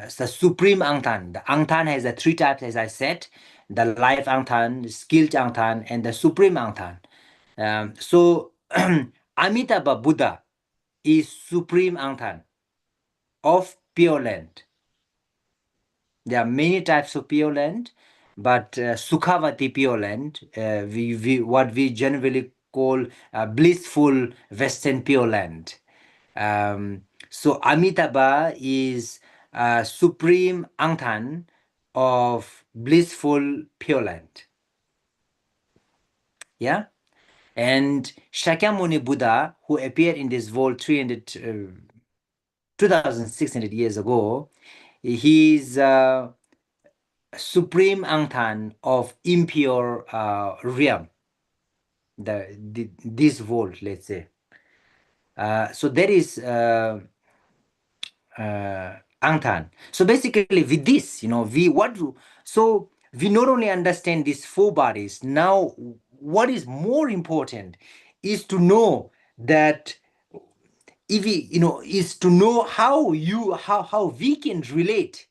[SPEAKER 1] supreme Angtan. The Angtan has the three types, as I said: the life Angtan, skilled Angtan, and the supreme Angtan. So Amitabha Buddha is supreme Angtan of Pure Land. There are many types of Pure Land, but Sukhavati Pure Land, what we generally call blissful Western Pure Land. So Amitabha is supreme Angtan of blissful Pure Land. Yeah? And Shakyamuni Buddha, who appeared in this world 2,600 years ago, he's supreme Angtan of impure realm, this world, let's say. So there is Angtan. So basically, with this, so we not only understand these four bodies. Now, what is more important is to know that if we, is to know how we can relate,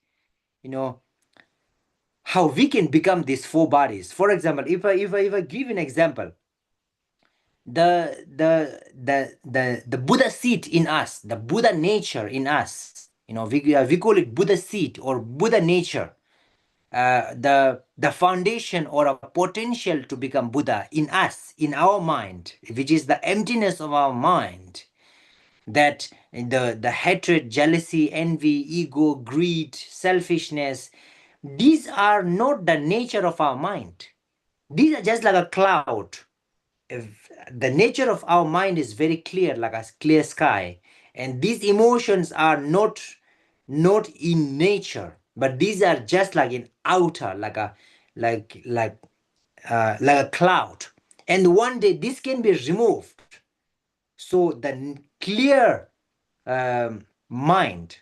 [SPEAKER 1] how we can become these four bodies. For example, if I give an example, the Buddha seed in us, the Buddha nature in us, we call it Buddha seed or Buddha nature. The foundation or a potential to become Buddha in us, in our mind, which is the emptiness of our mind, that the hatred, jealousy, envy, ego, greed, selfishness, these are not the nature of our mind. These are just like a cloud. If the nature of our mind is very clear, like a clear sky, and these emotions are not in nature, but these are just like in outer, like a cloud. And one day this can be removed. So the clear mind,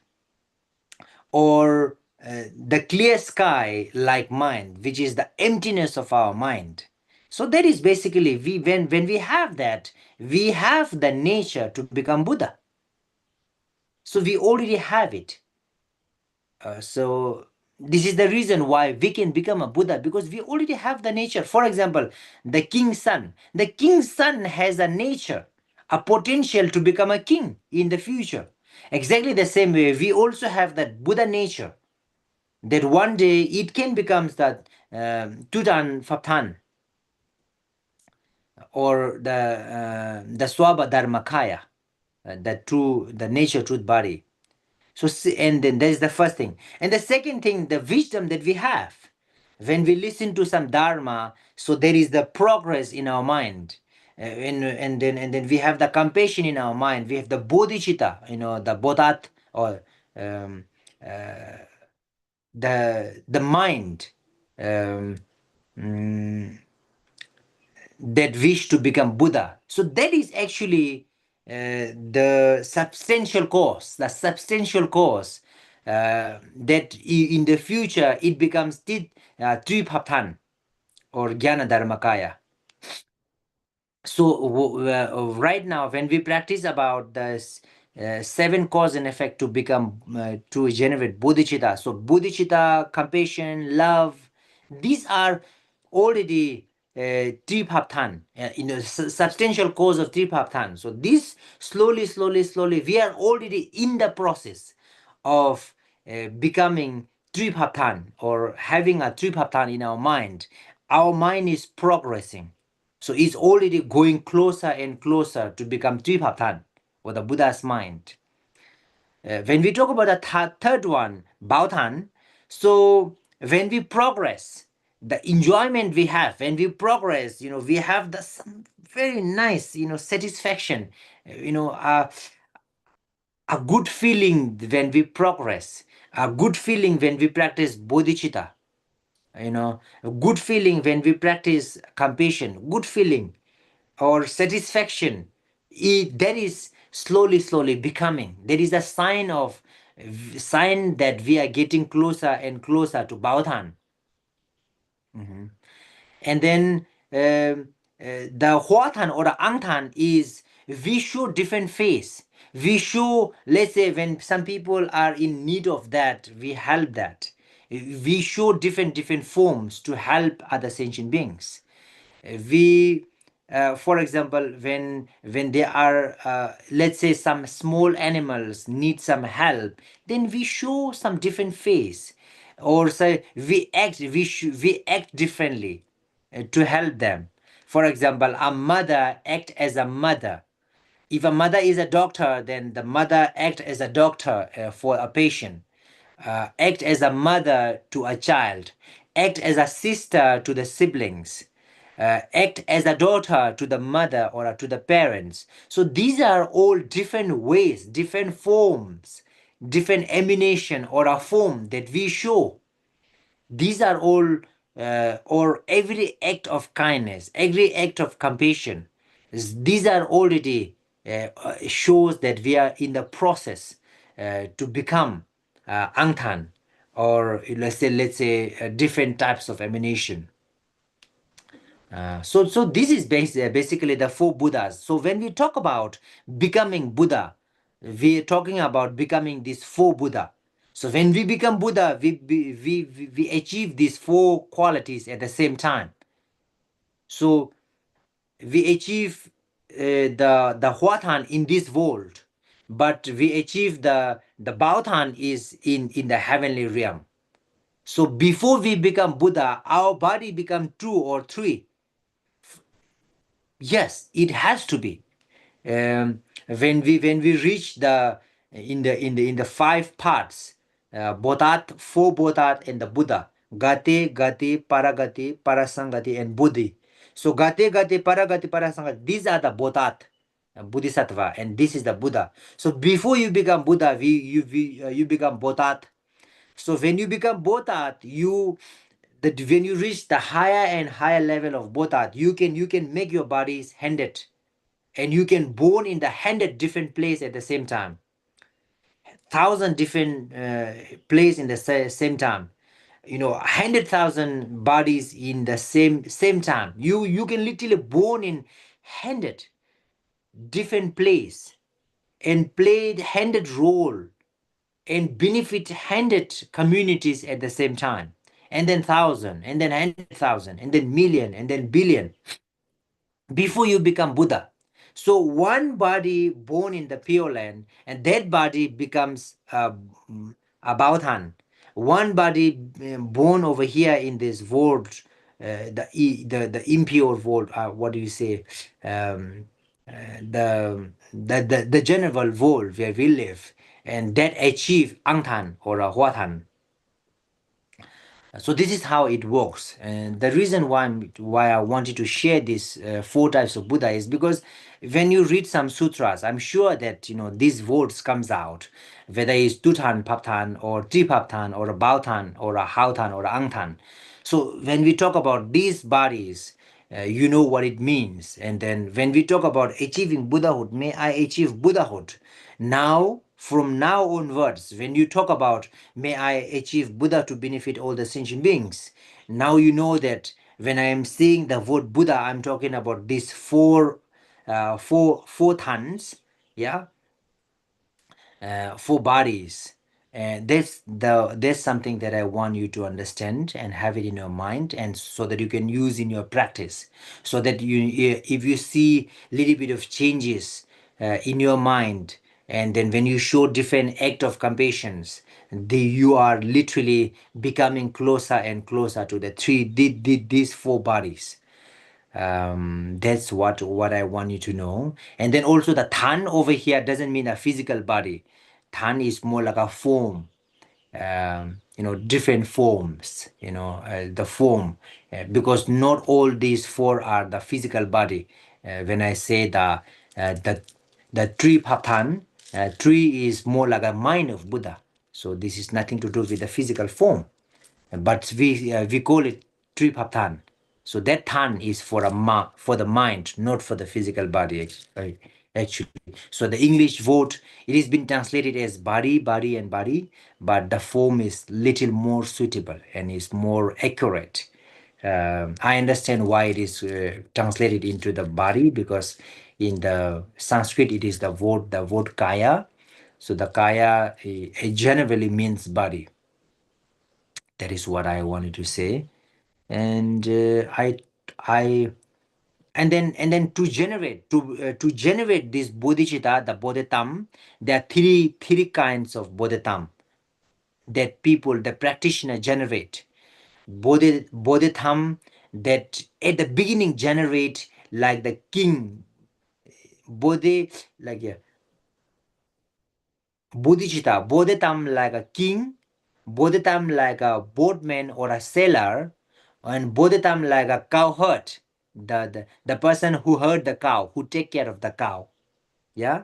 [SPEAKER 1] or the clear sky like mind, which is the emptiness of our mind. So that is basically, when we have that, we have the nature to become Buddha. So we already have it. So this is the reason why we can become a Buddha, because we already have the nature. For example, the king's son. The king's son has a nature, a potential to become a king in the future. Exactly the same way, we also have that Buddha nature, that one day it can become that Tutan Faptan, or the Swaba Dharmakaya, the nature truth body. So, and then there's the first thing. And the second thing, the wisdom that we have. When we listen to some Dharma, so there is the progress in our mind. And then we have the compassion in our mind. We have the bodhicitta, the bodhat, or um, the mind, um, mm, that wish to become Buddha. So that is actually the substantial cause, that in the future it becomes Tripaptan, or Jnana Dharmakaya. So right now, when we practice about the seven cause and effect to become, to generate bodhicitta, so bodhicitta, compassion, love, these are already tripaptan, substantial cause of tripaptan. So this slowly, we are already in the process of becoming tripaptan, or having a tripaptan in our mind. Our mind is progressing. So it's already going closer and closer to become Tripaptan, or the Buddha's mind. When we talk about the third one, Bautan, so when we progress, the enjoyment we have, when we progress, we have some very nice, satisfaction, a good feeling when we progress, a good feeling when we practice bodhicitta, a good feeling when we practice compassion, good feeling or satisfaction. That is slowly becoming. There is a sign of sign that we are getting closer and closer to Baothan. And then the Huathan or the Angtan is we show different face. We show, let's say, when some people are in need of that, we help that. We show different forms to help other sentient beings. We for example, when there are let's say some small animals need some help, then we show some different face, or say we act differently to help them. For example, a mother act as a mother. If a mother is a doctor, then the mother act as a doctor for a patient. Act as a mother to a child, act as a sister to the siblings, act as a daughter to the mother or to the parents. So these are all different ways, different forms, different emanation or a form that we show. These are all, or every act of kindness, every act of compassion. These are already shows that we are in the process to become Angtan, or let's say different types of emanation. So this is basically the four Buddhas. So when we talk about becoming Buddha, we're talking about becoming this four Buddha. So when we become Buddha, we achieve these four qualities at the same time. So we achieve the Huathan in this world, but we achieve the Baothan is in the heavenly realm. So before we become Buddha, our body become two or three. Yes, it has to be. When we reach the in the five parts, Bodhat, four Bodhat, and the Buddha, Gati, Gati, Paragati, Parasangati, and Buddhi. So Gati, Gati, Paragati, Parasangati, these are the Bodhat, Bodhisattva, and this is the Buddha. So before you become Buddha, you become Bodhat. So when you become Bodhat, when you reach the higher and higher level of Bodhat, you can make your bodies handed, and you can born in the 100 different place at the same time, 1,000 different place in the same time, 100,000 bodies in the same time. You can literally born in 100 different place and play 100 role and benefit 100 communities at the same time, and then 1,000, and then 100,000, and then million, and then billion, before you become Buddha. So one body born in the Pure Land, and that body becomes a Baothan. One body born over here in this world, the impure world. What do you say? The general world where we live, and that achieve Angtan or a Huatan. So this is how it works, and the reason why I wanted to share these four types of Buddha is because when you read some sutras, I'm sure that these words comes out, whether it's Tutan Paptan or Tripaptan or a Baotan or a Hautan or a Angtan. So when we talk about these bodies, you know what it means. And then when we talk about achieving Buddhahood, may I achieve Buddhahood. Now, from now onwards, when you talk about may I achieve Buddha to benefit all the sentient beings, now you know that when I am saying the word Buddha, I'm talking about these four thans, yeah, four bodies. And there's something that I want you to understand and have it in your mind, and so that you can use in your practice, so that if you see little bit of changes in your mind, and then when you show different act of compassions, you are literally becoming closer and closer to the these four bodies. That's what I want you to know. And then also the Than over here doesn't mean a physical body. Than is more like a form, different forms, the form, because not all these four are the physical body. When I say the tree Pathan, tree is more like a mind of Buddha. So this is nothing to do with the physical form, but we call it Tripathan. So that Than is for the mind, not for the physical body. Right? actually. So the English word, it has been translated as body, and body, but the form is little more suitable and is more accurate. I understand why it is translated into the body, because in the Sanskrit it is the word kaya. So the kaya generally means body. That is what I wanted to say. And I and then to generate this bodhicitta, the bodhitam, there are three kinds of bodhitam that people, the practitioner, generate. Bodhitam that at the beginning generate like the king, bodhi, like, yeah, bodhicitta, bodhitam like a king, bodhitam like a boatman or a sailor, and bodhitam like a cowherd, the person who herd the cow, who take care of the cow. Yeah.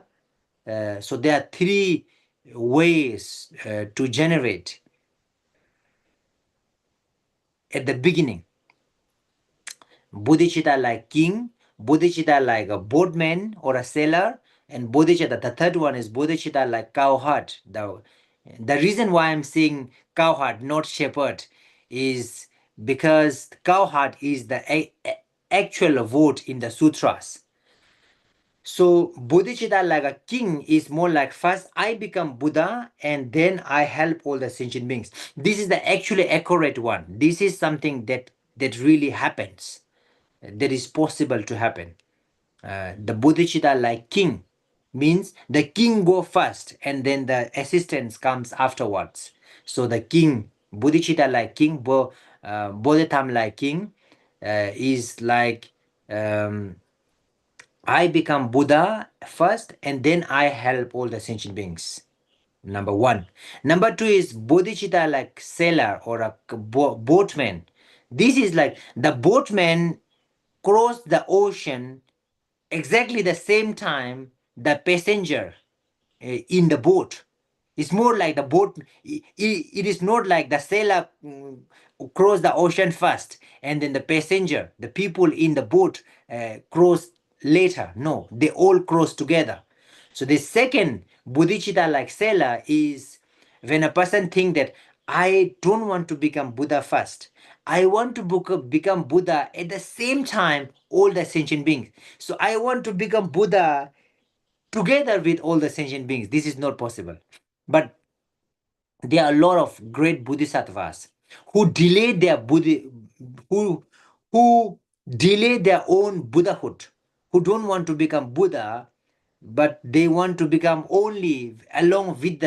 [SPEAKER 1] So there are three ways to generate at the beginning. Bodhicitta like king, bodhicitta like a boatman or a sailor, and bodhicitta, the third one is bodhicitta like cowherd. The reason why I'm saying cowherd, not shepherd, is because cowherd is the actual word in the sutras. So bodhicitta like a king is more like, first I become Buddha and then I help all the sentient beings. This is the actually accurate one. This is something that really happens, that is possible to happen. The bodhicitta like king means the king go first and then the assistance comes afterwards. So the king, bodhicitta like king, bodhitam like king, is like, I become Buddha first and then I help all the sentient beings. Number one. Number two is bodhicitta like sailor or a boatman. This is like the boatman crossed the ocean exactly the same time the passenger in the boat. It's more like the boat, it is not like the sailor cross the ocean first and then the passenger, the people in the boat, cross later. No, they all cross together. So the second bodhicitta like sailor is when a person think that I don't want to become Buddha first. I want to become Buddha at the same time all the sentient beings. So I want to become Buddha together with all the sentient beings. This is not possible. But there are a lot of great bodhisattvas who delay their who who delay their own Buddhahood, who don't want to become Buddha, but they want to become only along with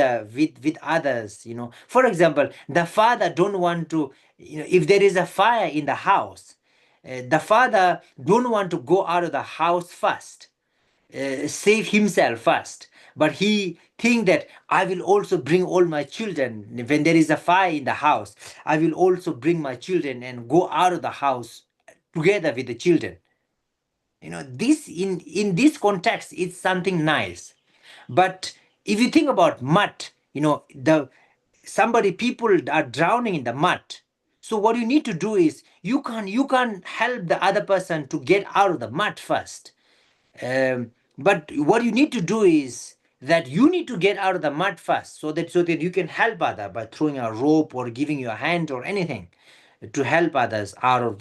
[SPEAKER 1] with others. For example, the father don't want to, if there is a fire in the house, the father don't want to go out of the house first, save himself first, but he think that I will also bring all my children. When there is a fire in the house, I will also bring my children and go out of the house together with the children. This, in this context, it's something nice. But if you think about mud, the somebody, people are drowning in the mud. So what you need to do is, you can help the other person to get out of the mud first. But what you need to do is that you need to get out of the mud first, so that you can help other by throwing a rope or giving you a hand or anything to help others out of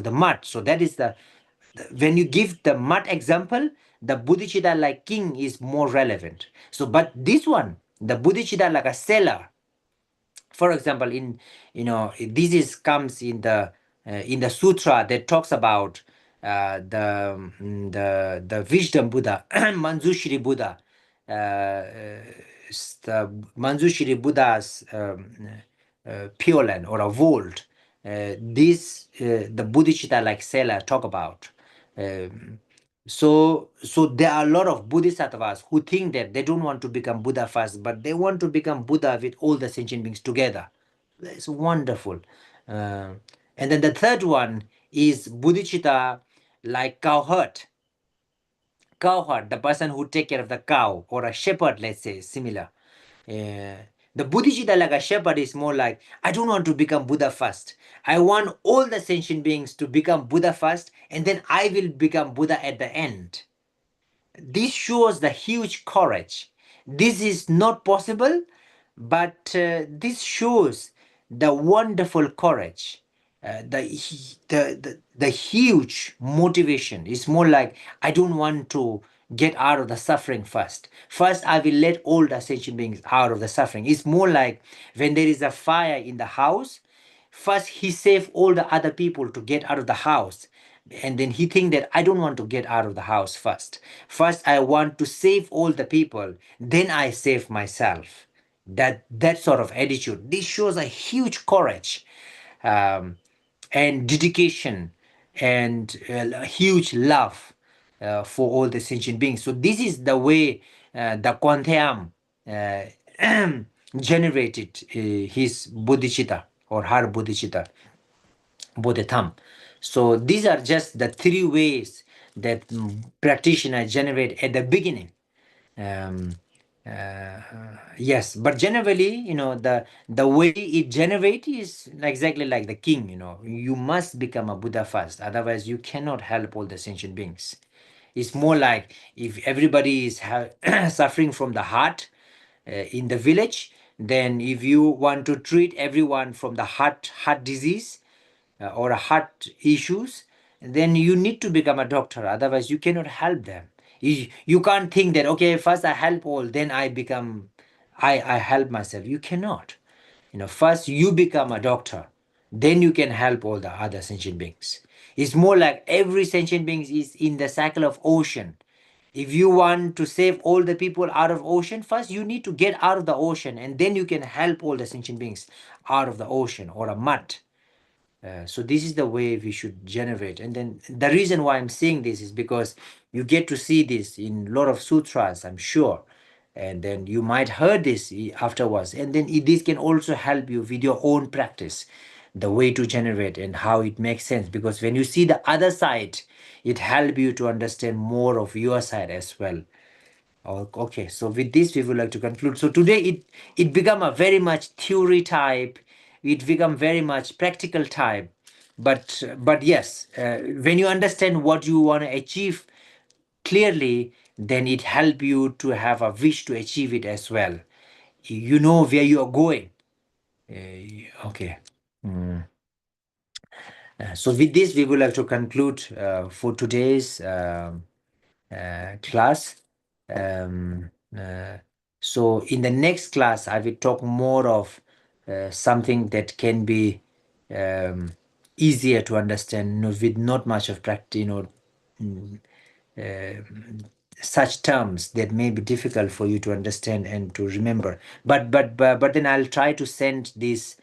[SPEAKER 1] the mud. So that is when you give the mud example, the bodhicitta like king is more relevant. So, but this one, the bodhicitta like a sailor, for example, this is comes in the sutra that talks about the wisdom Buddha, Manjushri Buddha, the Manjushri Buddha's Pure Land or a vault. The bodhicitta like sailor talk about. Um, so there are a lot of bodhisattvas who think that they don't want to become Buddha first, but they want to become Buddha with all the sentient beings together. That's wonderful. Uh, and then the third one is bodhicitta like cowherd. Cowherd, the person who take care of the cow, or a shepherd, let's say, similar. Uh, the bodhicitta like a shepherd is more like, I don't want to become Buddha first. I want all the sentient beings to become Buddha first, and then I will become Buddha at the end. This shows the huge courage. This is not possible, but this shows the wonderful courage, the huge motivation. It's more like, I don't want to get out of the suffering first. First, I will let all the sentient beings out of the suffering. It's more like when there is a fire in the house, first he save all the other people to get out of the house, and then he think that I don't want to get out of the house first. First I want to save all the people, then I save myself. That sort of attitude, this shows a huge courage, um, and dedication, and a huge love for all the sentient beings. So this is the way the Kwantheam generated his bodhicitta, or her bodhicitta, bodhitham. So these are just the three ways that practitioner generate at the beginning. Um, uh, yes, but generally, the way it generate is exactly like the king. You must become a Buddha first, otherwise you cannot help all the sentient beings. It's more like if everybody is suffering from the heart in the village, then if you want to treat everyone from the heart disease, or heart issues, then you need to become a doctor. Otherwise, you cannot help them. You can't think that, okay, first I help all, then I become, I help myself. You cannot. First you become a doctor, then you can help all the other sentient beings. It's more like every sentient being is in the cycle of ocean. If you want to save all the people out of ocean, first you need to get out of the ocean, and then you can help all the sentient beings out of the ocean or a mud. So this is the way we should generate. And then the reason why I'm saying this is because you get to see this in a lot of sutras, I'm sure. And then you might heard this afterwards. And then this can also help you with your own practice, the way to generate and how it makes sense. Because when you see the other side, it helps you to understand more of your side as well. Okay, so with this we would like to conclude. So today it become a very much theory type, it become very much practical type, but yes, when you understand what you want to achieve clearly, then it help you to have a wish to achieve it as well. You know where you are going. Okay. Mm. So with this we would like to conclude for today's class. Um, uh, so in the next class, I will talk more of something that can be um, easier to understand, with not much of practice, mm, such terms that may be difficult for you to understand and to remember. But then I'll try to send these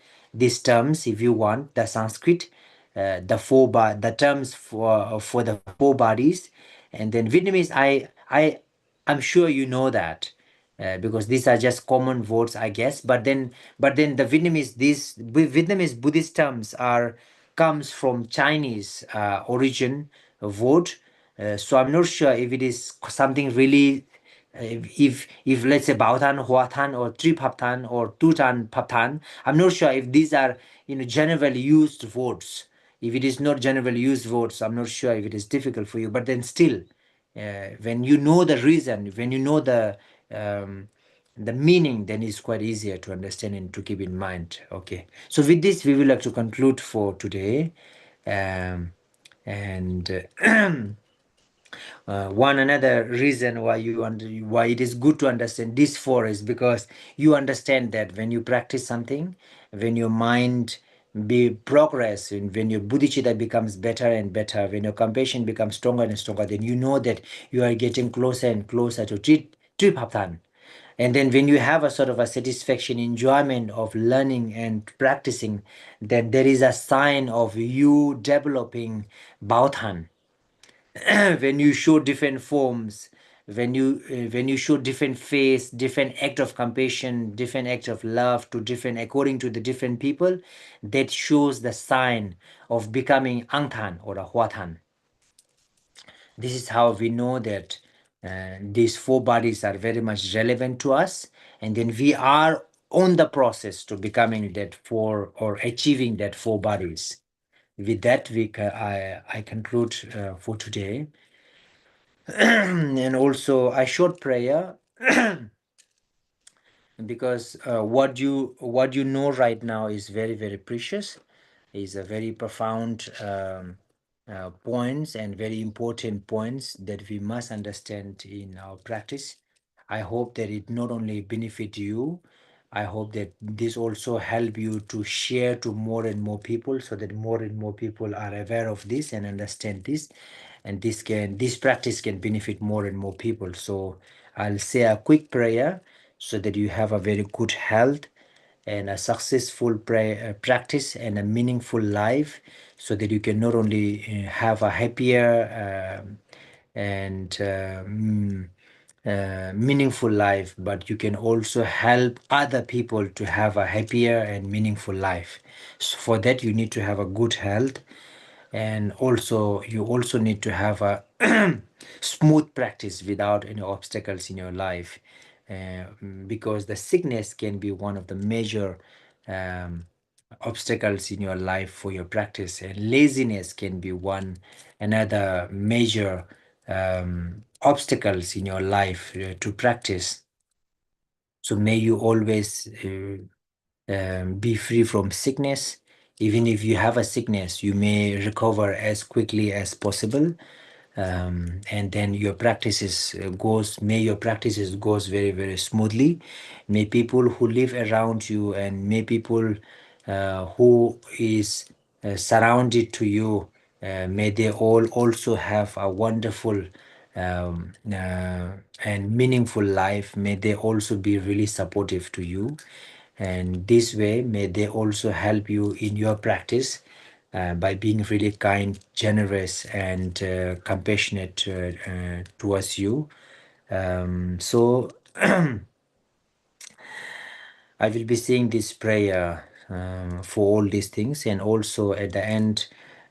[SPEAKER 1] terms, if you want, the Sanskrit, the terms for the four bodies, and then Vietnamese. I'm sure you know that. Because these are just common words, I guess. But then the Vietnamese Buddhist terms are comes from Chinese origin word. So I'm not sure if it is something really, if let's say Baothan, Huathan, or Tripaptan, or Tutan Paptan. I'm not sure if these are generally used words. If it is not generally used words, I'm not sure if it is difficult for you. But then still, when you know the reason, when you know the meaning, then it's quite easier to understand and to keep in mind. Okay, so with this we will like to conclude for today. And one another reason why it is good to understand this four is because you understand that when you practice something, when your mind be progress, and when your bodhicitta becomes better and better, when your compassion becomes stronger and stronger, then you know that you are getting closer and closer to Tripaptan. And then when you have a sort of a satisfaction, enjoyment of learning and practicing, that there is a sign of you developing Bauthan. When you show different forms, when you show different face, different act of compassion, different act of love to different, according to the different people, that shows the sign of becoming Angthan or a Huathan. This is how we know that these four bodies are very much relevant to us, and then we are on the process to becoming that four, or achieving that four bodies. With that, I conclude for today. And also a short prayer, because what you know right now is very, very precious, is a very profound points and very important points that we must understand in our practice. I hope that it not only benefit you, I hope that this also help you to share to more and more people, so that more and more people are aware of this and understand this, and this practice can benefit more and more people. So I'll say a quick prayer so that you have a very good health and a successful practice and a meaningful life, so that you can not only have a happier and meaningful life, but you can also help other people to have a happier and meaningful life. So for that, you need to have a good health, and also you also need to have a smooth practice without any obstacles in your life, because the sickness can be one of the major um, obstacles in your life for your practice, and laziness can be one another major obstacles in your life to practice. So may you always be free from sickness. Even if you have a sickness, you may recover as quickly as possible, and then your practices may your practices goes very, very smoothly. May people who live around you, and may people who is surrounded to you, may they all also have a wonderful and meaningful life. May they also be really supportive to you, and this way may they also help you in your practice by being really kind, generous, and compassionate towards you. So I will be saying this prayer for all these things, and also at the end,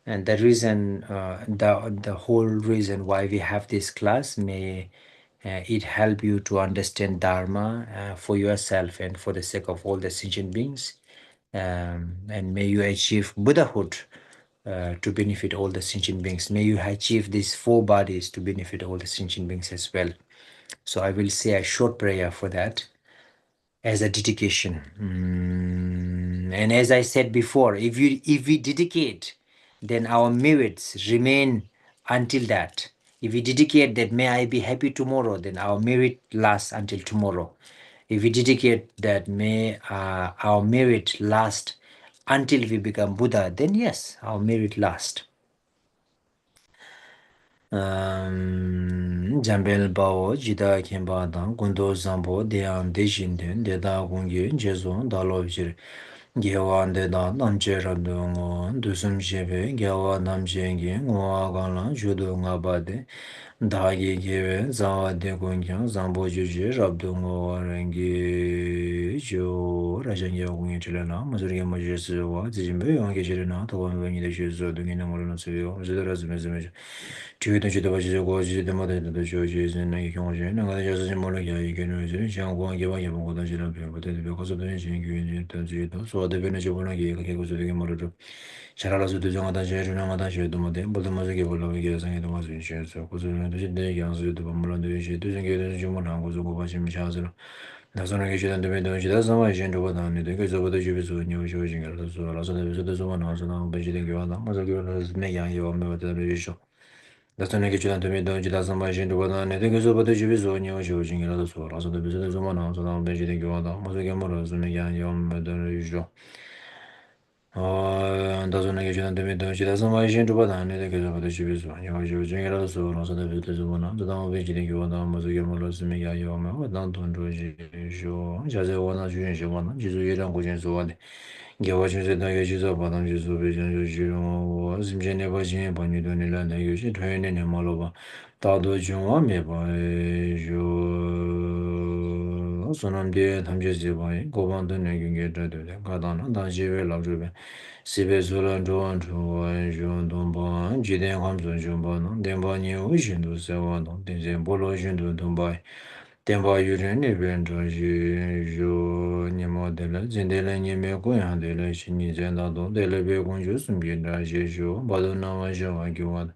[SPEAKER 1] and the reason, the whole reason why we have this class, may it help you to understand Dharma for yourself and for the sake of all the sentient beings, and may you achieve Buddhahood to benefit all the sentient beings. May you achieve these four bodies to benefit all the sentient beings as well. So I will say a short prayer for that as a dedication. And as I said before, if we dedicate, then our merits remain until that. If we dedicate that may I be happy tomorrow, then our merit lasts until tomorrow. If we dedicate that may our merit last until we become Buddha, then yes, our merit lasts. Jambel bao jida kemba dang gundo zambo deyan dejin den deda gongye jezon dalo jir gewa deda namje rabdo ngo dusum jebe gewa namje nge ngo gala judo ngabade dagi gewe zawa de gongya zambo juje rabdo ngo rengi jo rajangya gongye chilena mazurge majese wa zijimbe yonge chilena tawa wengi de jezo dungi namolo no seyo zeda razme Tüyden jide başı ko jide made de jo jizin ne ki onje ne ga jazı mola ya yi gene jire jan ko ge ba ye bo da jira pe ba de be ko so de jin gi ni de ji do so de be ne je bona ge ke ko so de ge mola do charala so de jang da je ju na da je do made bo de ma ge bo lo ge sang ge do ma so je so ko so de je de yang so de ba mola de je de jin ge de ju mo na ko so ko ba shi mi cha so na so ne ge de be de je da sa ma je do ba da ne de ge so ba de ju be so ni jo jin ge so la so de so ma na so na be je de ge wa da ma so ge me yang ye wa me ba de be jo Daston che ci tanto mi do ci da samba gente guarda ne che so potete bisogno o ci oggi la so la so de bisogno so ma no so da un bel di guarda ma so che mo so ne ya io me do rijo da so ne che ci tanto mi do ci da samba gente guarda ne che so potete bisogno o ci oggi la so la so de bisogno so ma no so da un bel di guarda ma so che mo so ne ya io me o da ton ro ji jo ja se wa na ju ji wa na ji zo ye ran ko jin so wa de Gewa chunse da yoji zo badam ji zo be jan yoji ro zimje ne ba jin ba ni do ne la na yoji thoye ne ne ma lo ba ta do jun wa me ba jo sonam de tham je je ba go ban de ne gyung ge de de ga da na da je we la ju be si be zo lan do an jo wa jo don ba ji de ham zo jo ba no de ba ni o jin do se wa no de je bo lo jin do don ba Tenpa yuren ni ben zho yu yu ni mo de le, zin de le ni me gu yang de le, shi ni zhen da dong de le be gong ju sum bi da xie xiu, ba do na wa xie wa gi wa de.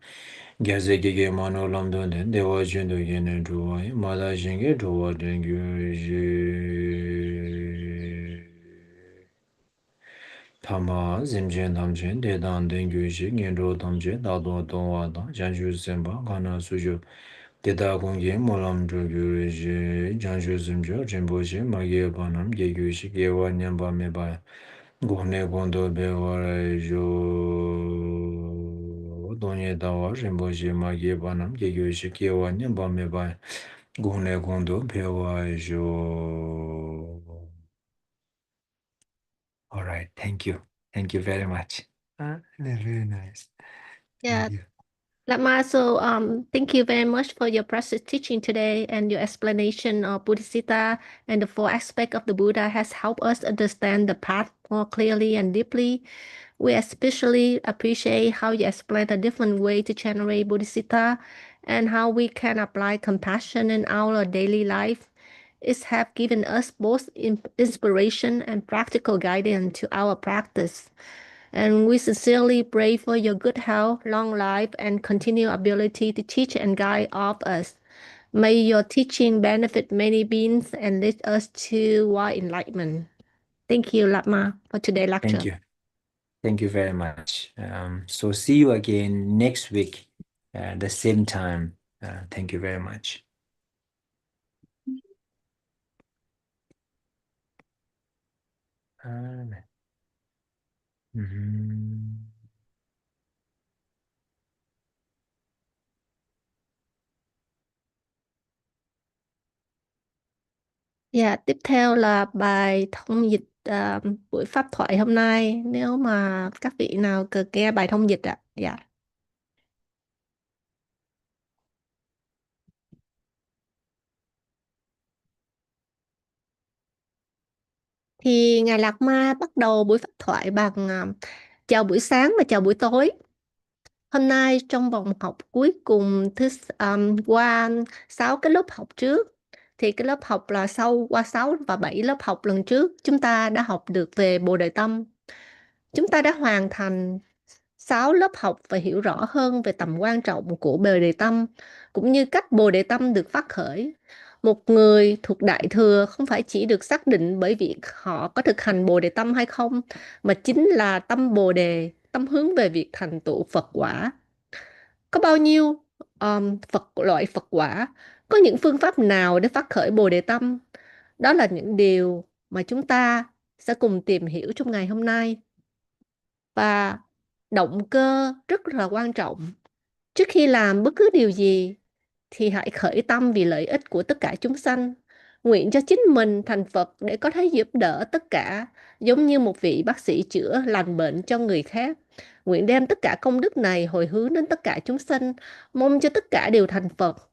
[SPEAKER 2] Gyaze gege mano lamdo den dewa jundo gene druwa mada jenge druwa den gyuje tama zimjen tamjen dedan den gyuje ngenro tamjen dado donwa da janju zemba kana sujo deda gongye molam dro gyuje janju zimjo jimboje magye banam ge gyuje gewa nyamba meba gone gondo bewa jo donye dawa rinpoche magye banam ge gyuje gewa nyamba meba gone gondo bewa jo. All right, thank you. Thank you very much. Very nice. Thank
[SPEAKER 3] Yeah,
[SPEAKER 2] you.
[SPEAKER 3] Lama, so thank you very much for your precious teaching today, and your explanation of Bodhisattva and the four aspects of the Buddha has helped us understand the path more clearly and deeply. We especially appreciate how you explain the different way to generate Bodhisattva and how we can apply compassion in our daily life. It has given us both inspiration and practical guidance to our practice. And we sincerely pray for your good health, long life, and continued ability to teach and guide all of us. May your teaching benefit many beings and lead us to wide enlightenment. Thank you, Lama, for today's
[SPEAKER 1] Thank
[SPEAKER 3] lecture.
[SPEAKER 1] you. Thank you very much. So see you again next week, the same time. Thank you very much. Mhm.
[SPEAKER 3] Dạ, tiếp theo là bài thông dịch buổi pháp thoại hôm nay. Nếu mà các vị nào cần nghe bài thông dịch ạ. Dạ. Thì Ngài Lạc Ma bắt đầu buổi pháp thoại bằng chào buổi sáng và chào buổi tối. Hôm nay trong vòng học cuối cùng qua 6 cái lớp học trước, thì cái lớp học là sau qua 6 và 7 lớp học lần trước, chúng ta đã học được về Bồ Đề Tâm. Chúng ta đã hoàn thành 6 lớp học và hiểu rõ hơn về tầm quan trọng của Bồ Đề Tâm, cũng như cách Bồ Đề Tâm được phát khởi. Một người thuộc Đại Thừa không phải chỉ được xác định bởi việc họ có thực hành Bồ Đề Tâm hay không, mà chính là tâm Bồ Đề, tâm hướng về việc thành tựu Phật quả. Có bao nhiêu loại Phật quả? Có những phương pháp nào để phát khởi Bồ Đề Tâm? Đó là những điều mà chúng ta sẽ cùng tìm hiểu trong ngày hôm nay. Và động cơ rất là quan trọng. Trước khi làm bất cứ điều gì thì hãy khởi tâm vì lợi ích của tất cả chúng sanh. Nguyện cho chính mình thành Phật để có thể giúp đỡ tất cả, giống như một vị bác sĩ chữa lành bệnh cho người khác. Nguyện đem tất cả công đức này hồi hướng đến tất cả chúng sanh, mong cho tất cả đều thành Phật.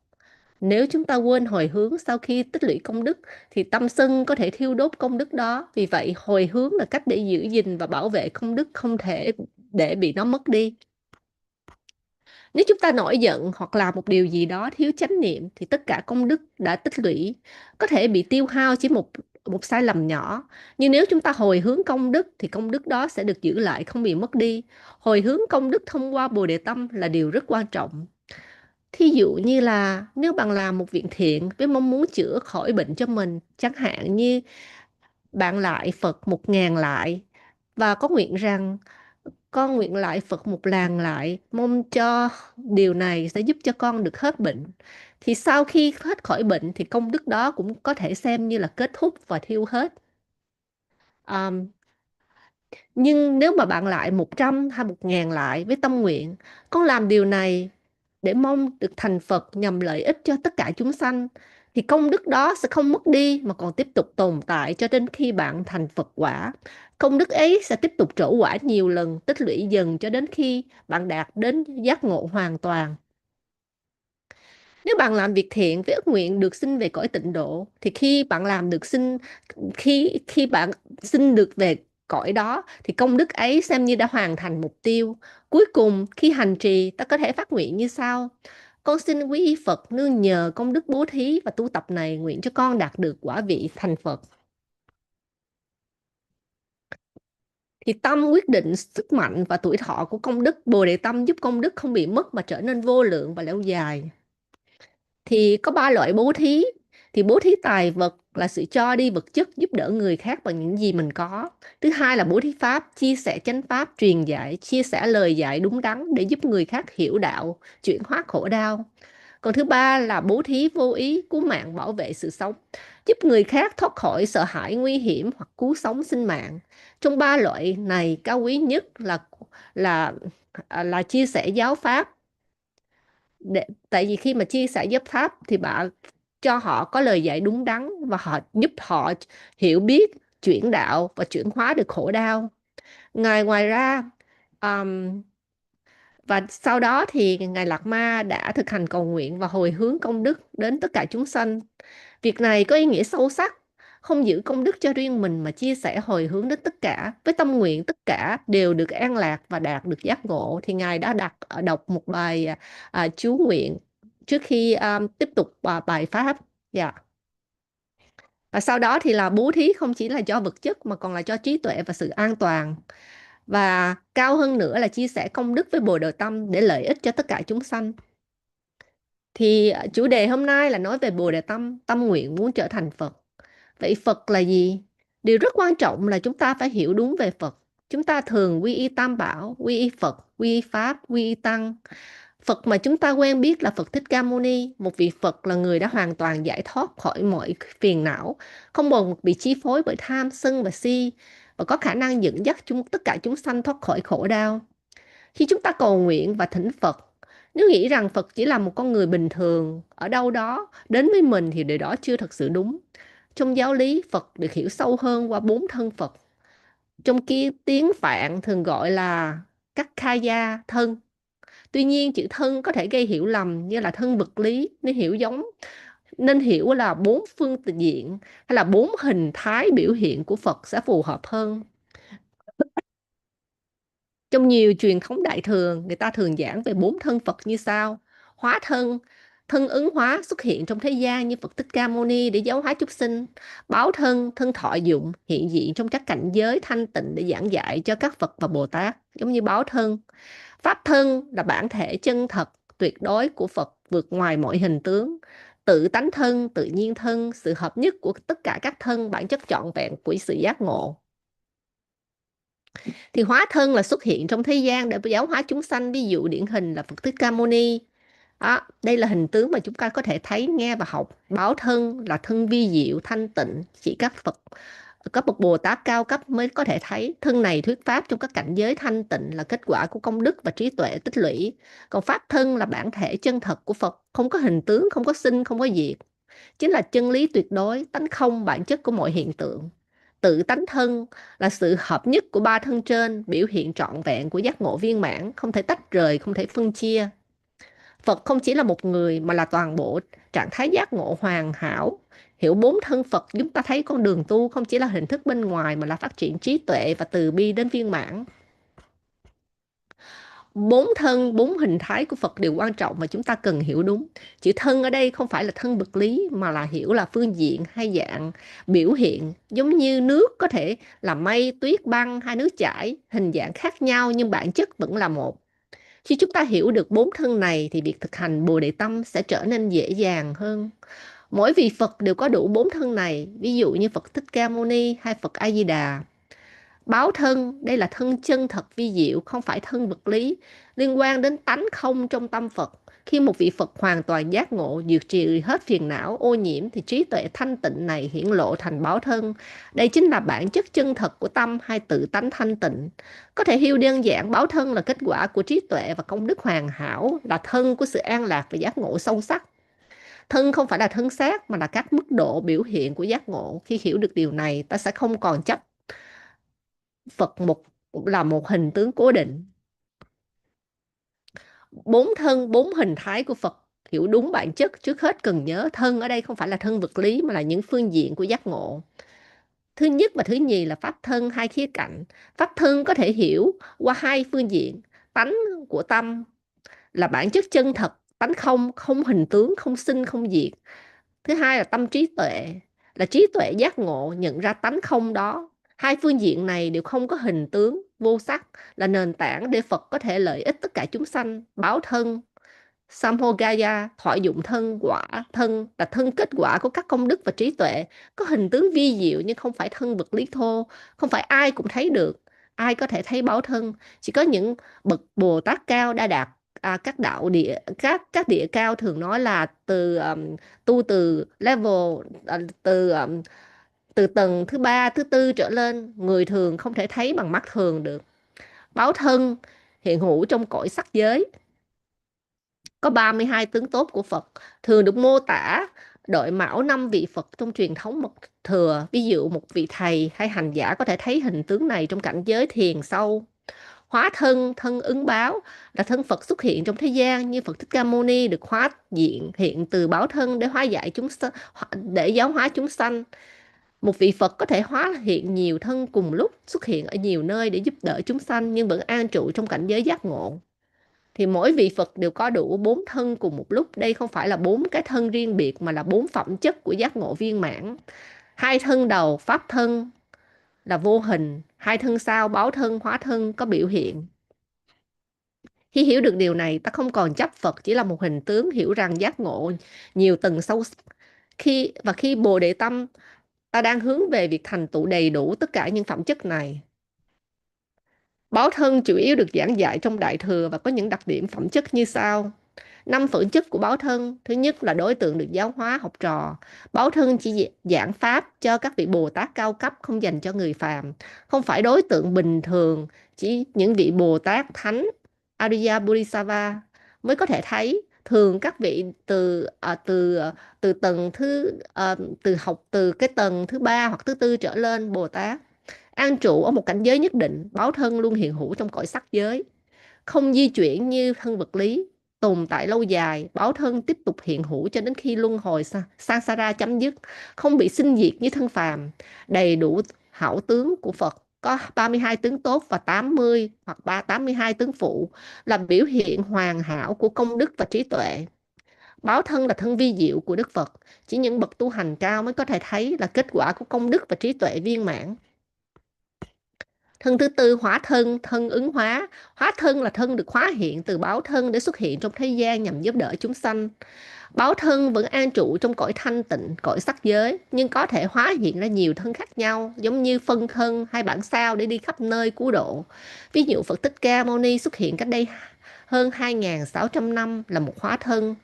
[SPEAKER 3] Nếu chúng ta quên hồi hướng sau khi tích lũy công đức thì tâm sân có thể thiêu đốt công đức đó. Vì vậy, hồi hướng là cách để giữ gìn và bảo vệ công đức, không thể để bị nó mất đi. Nếu chúng ta nổi giận hoặc làm một điều gì đó thiếu chánh niệm thì tất cả công đức đã tích lũy có thể bị tiêu hao chỉ một sai lầm nhỏ. Nhưng nếu chúng ta hồi hướng công đức thì công đức đó sẽ được giữ lại, không bị mất đi. Hồi hướng công đức thông qua Bồ Đề Tâm là điều rất quan trọng. Thí dụ như là nếu bạn làm một việc thiện với mong muốn chữa khỏi bệnh cho mình, chẳng hạn như bạn lại Phật 1.000 lại và có nguyện rằng con nguyện lại Phật 1.000 lại, mong cho điều này sẽ giúp cho con được hết bệnh. Thì sau khi hết khỏi bệnh thì công đức đó cũng có thể xem như là kết thúc và thiêu hết. Um, nhưng nếu mà bạn lại 100 hay 1.000 lại với tâm nguyện, con làm điều này để mong được thành Phật nhằm lợi ích cho tất cả chúng sanh, thì công đức đó sẽ không mất đi mà còn tiếp tục tồn tại cho đến khi bạn thành Phật quả. Công đức ấy sẽ tiếp tục trổ quả nhiều lần, tích lũy dần cho đến khi bạn đạt đến giác ngộ hoàn toàn. Nếu bạn làm việc thiện với ước nguyện được sinh về cõi tịnh độ, thì khi bạn sinh được về cõi đó thì công đức ấy xem như đã hoàn thành mục tiêu. Cuối cùng khi hành trì, ta có thể phát nguyện như sau: con xin quý y Phật nương nhờ công đức bố thí và tu tập này, nguyện cho con đạt được quả vị thành Phật. Thì tâm quyết định sức mạnh và tuổi thọ của công đức. Bồ đề tâm giúp công đức không bị mất mà trở nên vô lượng và lâu dài. Thì có 3 loại bố thí. Thì bố thí tài vật là sự cho đi vật chất giúp đỡ người khác bằng những gì mình có. Thứ hai là bố thí pháp, chia sẻ chánh pháp, truyền dạy, chia sẻ lời dạy đúng đắn để giúp người khác hiểu đạo, chuyển hóa khổ đau. Còn thứ ba là bố thí vô ý, cứu mạng, bảo vệ sự sống, giúp người khác thoát khỏi sợ hãi nguy hiểm hoặc cứu sống sinh mạng. Trong 3 loại này, cao quý nhất là là chia sẻ giáo pháp. Tại vì khi mà chia sẻ giáo pháp thì bạn cho họ có lời dạy đúng đắn và giúp họ hiểu biết, chuyển đạo và chuyển hóa được khổ đau. Ngoài ra, um, và sau đó thì Ngài Lạt Ma đã thực hành cầu nguyện và hồi hướng công đức đến tất cả chúng sanh. Việc này có ý nghĩa sâu sắc, không giữ công đức cho riêng mình mà chia sẻ hồi hướng đến tất cả, với tâm nguyện tất cả đều được an lạc và đạt được giác ngộ. Thì Ngài đã đọc một bài chú nguyện trước khi tiếp tục bài pháp. Dạ. Và sau đó thì là bố thí không chỉ là cho vật chất mà còn là cho trí tuệ và sự an toàn. Và cao hơn nữa là chia sẻ công đức với Bồ Đề Tâm để lợi ích cho tất cả chúng sanh. Thì chủ đề hôm nay là nói về Bồ Đề Tâm, tâm nguyện muốn trở thành Phật. Vậy Phật là gì? Điều rất quan trọng là chúng ta phải hiểu đúng về Phật. Chúng ta thường quy y Tam Bảo, quy y Phật, quy y Pháp, quy y Tăng. Phật mà chúng ta quen biết là Phật Thích Ca Mâu Ni, một vị Phật là người đã hoàn toàn giải thoát khỏi mọi phiền não, không còn bị chi phối bởi tham, sân và si, và có khả năng dẫn dắt tất cả chúng sanh thoát khỏi khổ đau. Khi chúng ta cầu nguyện và thỉnh Phật, nếu nghĩ rằng Phật chỉ là một con người bình thường ở đâu đó đến với mình thì điều đó chưa thật sự đúng. Trong giáo lý, Phật được hiểu sâu hơn qua 4 thân Phật. Trong kia tiếng Phạn thường gọi là các kaya thân. Tuy nhiên chữ thân có thể gây hiểu lầm như là thân vật lý, nên hiểu là 4 phương diện hay là 4 hình thái biểu hiện của Phật sẽ phù hợp hơn. Trong nhiều truyền thống đại thừa, người ta thường giảng về 4 thân Phật như sau. Hóa thân, thân ứng hóa xuất hiện trong thế gian như Phật Thích Ca Mâu Ni để giáo hóa chúng sinh. Báo thân, thân thọ dụng hiện diện trong các cảnh giới thanh tịnh để giảng dạy cho các Phật và Bồ Tát, giống như báo thân. Pháp thân là bản thể chân thật, tuyệt đối của Phật vượt ngoài mọi hình tướng. Tự tánh thân, tự nhiên thân, sự hợp nhất của tất cả các thân, bản chất trọn vẹn của sự giác ngộ. Thì hóa thân là xuất hiện trong thế gian để giáo hóa chúng sanh, ví dụ điển hình là Phật Thích Ca Mâu Ni. Đó, đây là hình tướng mà chúng ta có thể thấy, nghe và học. Báo thân là thân vi diệu, thanh tịnh, chỉ các bậc Bồ Tát cao cấp mới có thể thấy. Thân này thuyết pháp trong các cảnh giới thanh tịnh là kết quả của công đức và trí tuệ tích lũy. Còn pháp thân là bản thể chân thật của Phật, không có hình tướng, không có sinh, không có diệt. Chính là chân lý tuyệt đối, tánh không bản chất của mọi hiện tượng. Tự tánh thân là sự hợp nhất của 3 thân trên, biểu hiện trọn vẹn của giác ngộ viên mãn, không thể tách rời, không thể phân chia. Phật không chỉ là một người mà là toàn bộ trạng thái giác ngộ hoàn hảo. Hiểu 4 thân Phật chúng ta thấy con đường tu không chỉ là hình thức bên ngoài mà là phát triển trí tuệ và từ bi đến viên mãn. 4 thân, 4 hình thái của Phật đều quan trọng và chúng ta cần hiểu đúng. Chữ thân ở đây không phải là thân vật lý mà là hiểu là phương diện hay dạng biểu hiện. Giống như nước có thể là mây, tuyết, băng hay nước chảy, hình dạng khác nhau nhưng bản chất vẫn là một. Khi chúng ta hiểu được 4 thân này thì việc thực hành Bồ Đề Tâm sẽ trở nên dễ dàng hơn. Mỗi vị Phật đều có đủ 4 thân này, ví dụ như Phật Thích Ca Mâu Ni hay Phật A Di Đà. Báo thân, đây là thân chân thật vi diệu, không phải thân vật lý, liên quan đến tánh không trong tâm Phật. Khi một vị Phật hoàn toàn giác ngộ, diệt trừ hết phiền não, ô nhiễm thì trí tuệ thanh tịnh này hiển lộ thành báo thân. Đây chính là bản chất chân thật của tâm hay tự tánh thanh tịnh. Có thể hiểu đơn giản, báo thân là kết quả của trí tuệ và công đức hoàn hảo, là thân của sự an lạc và giác ngộ sâu sắc. Thân không phải là thân xác mà là các mức độ biểu hiện của giác ngộ. Khi hiểu được điều này, ta sẽ không còn chấp Phật là một hình tướng cố định. 4 thân, 4 hình thái của Phật, hiểu đúng bản chất. Trước hết cần nhớ thân ở đây không phải là thân vật lý mà là những phương diện của giác ngộ. Thứ nhất và thứ nhì là pháp thân, 2 khía cạnh. Pháp thân có thể hiểu qua 2 phương diện. Tánh của tâm là bản chất chân thật, tánh không, không hình tướng, không sinh, không diệt. Thứ hai là tâm trí tuệ, là trí tuệ giác ngộ, nhận ra tánh không đó. Hai phương diện này đều không có hình tướng, vô sắc, là nền tảng để Phật có thể lợi ích tất cả chúng sanh. Báo thân, Samhogaya, thọ dụng thân, quả thân là thân kết quả của các công đức và trí tuệ, có hình tướng vi diệu nhưng không phải thân vật lý thô, không phải ai cũng thấy được. Ai có thể thấy báo thân? Chỉ có những bậc Bồ Tát cao đã đạt các đạo địa, các địa cao thường nói là tu từ level từ tầng thứ ba, thứ tư trở lên, người thường không thể thấy bằng mắt thường được. Báo thân hiện hữu trong cõi sắc giới. Có 32 tướng tốt của Phật, thường được mô tả đội mão 5 vị Phật trong truyền thống mật thừa. Ví dụ một vị thầy hay hành giả có thể thấy hình tướng này trong cảnh giới thiền sâu. Hóa thân, thân ứng báo là thân Phật xuất hiện trong thế gian, như Phật Thích Ca Mâu Ni được hóa diện hiện từ báo thân để hóa giải chúng sanh, để giáo hóa chúng sanh. Một vị Phật có thể hóa hiện nhiều thân cùng lúc, xuất hiện ở nhiều nơi để giúp đỡ chúng sanh nhưng vẫn an trụ trong cảnh giới giác ngộ. Thì mỗi vị Phật đều có đủ 4 thân cùng một lúc. Đây không phải là 4 cái thân riêng biệt mà là 4 phẩm chất của giác ngộ viên mãn. Hai thân đầu, pháp thân là vô hình, hai thân sau, báo thân, hóa thân có biểu hiện. Khi hiểu được điều này, ta không còn chấp Phật chỉ là một hình tướng, hiểu rằng giác ngộ nhiều tầng sâu sắc. Khi Bồ Đề Tâm, ta đang hướng về việc thành tựu đầy đủ tất cả những phẩm chất này. Báo thân chủ yếu được giảng dạy trong Đại Thừa và có những đặc điểm phẩm chất như sau. 5 phẩm chất của báo thân. Thứ nhất là đối tượng được giáo hóa học trò. Báo thân chỉ giảng pháp cho các vị Bồ Tát cao cấp, không dành cho người phàm. Không phải đối tượng bình thường, chỉ những vị Bồ Tát thánh Ariya Bodhisattva mới có thể thấy. Thường các vị từ tầng từ cái tầng thứ ba hoặc thứ tư trở lên Bồ Tát an trụ ở một cảnh giới nhất định. Báo thân luôn hiện hữu trong cõi sắc giới, không di chuyển như thân vật lý, tồn tại lâu dài. Báo thân tiếp tục hiện hữu cho đến khi luân hồi samsara chấm dứt, không bị sinh diệt như thân phàm. Đầy đủ hảo tướng của Phật có 32 tướng tốt và 80 hoặc 82 tướng phụ, là biểu hiện hoàn hảo của công đức và trí tuệ. Báo thân là thân vi diệu của Đức Phật, chỉ những bậc tu hành cao mới có thể thấy, là kết quả của công đức và trí tuệ viên mãn. Thân thứ tư, hóa thân, thân ứng hóa. Hóa thân là thân được hóa hiện từ báo thân để xuất hiện trong thế gian nhằm giúp đỡ chúng sanh. Báo thân vẫn an trụ trong cõi thanh tịnh, cõi sắc giới, nhưng có thể hóa hiện ra nhiều thân khác nhau, giống như phân thân hay bản sao để đi khắp nơi cứu độ. Ví dụ Phật Thích Ca Mâu Ni xuất hiện cách đây hơn 2.600 năm là một hóa thân.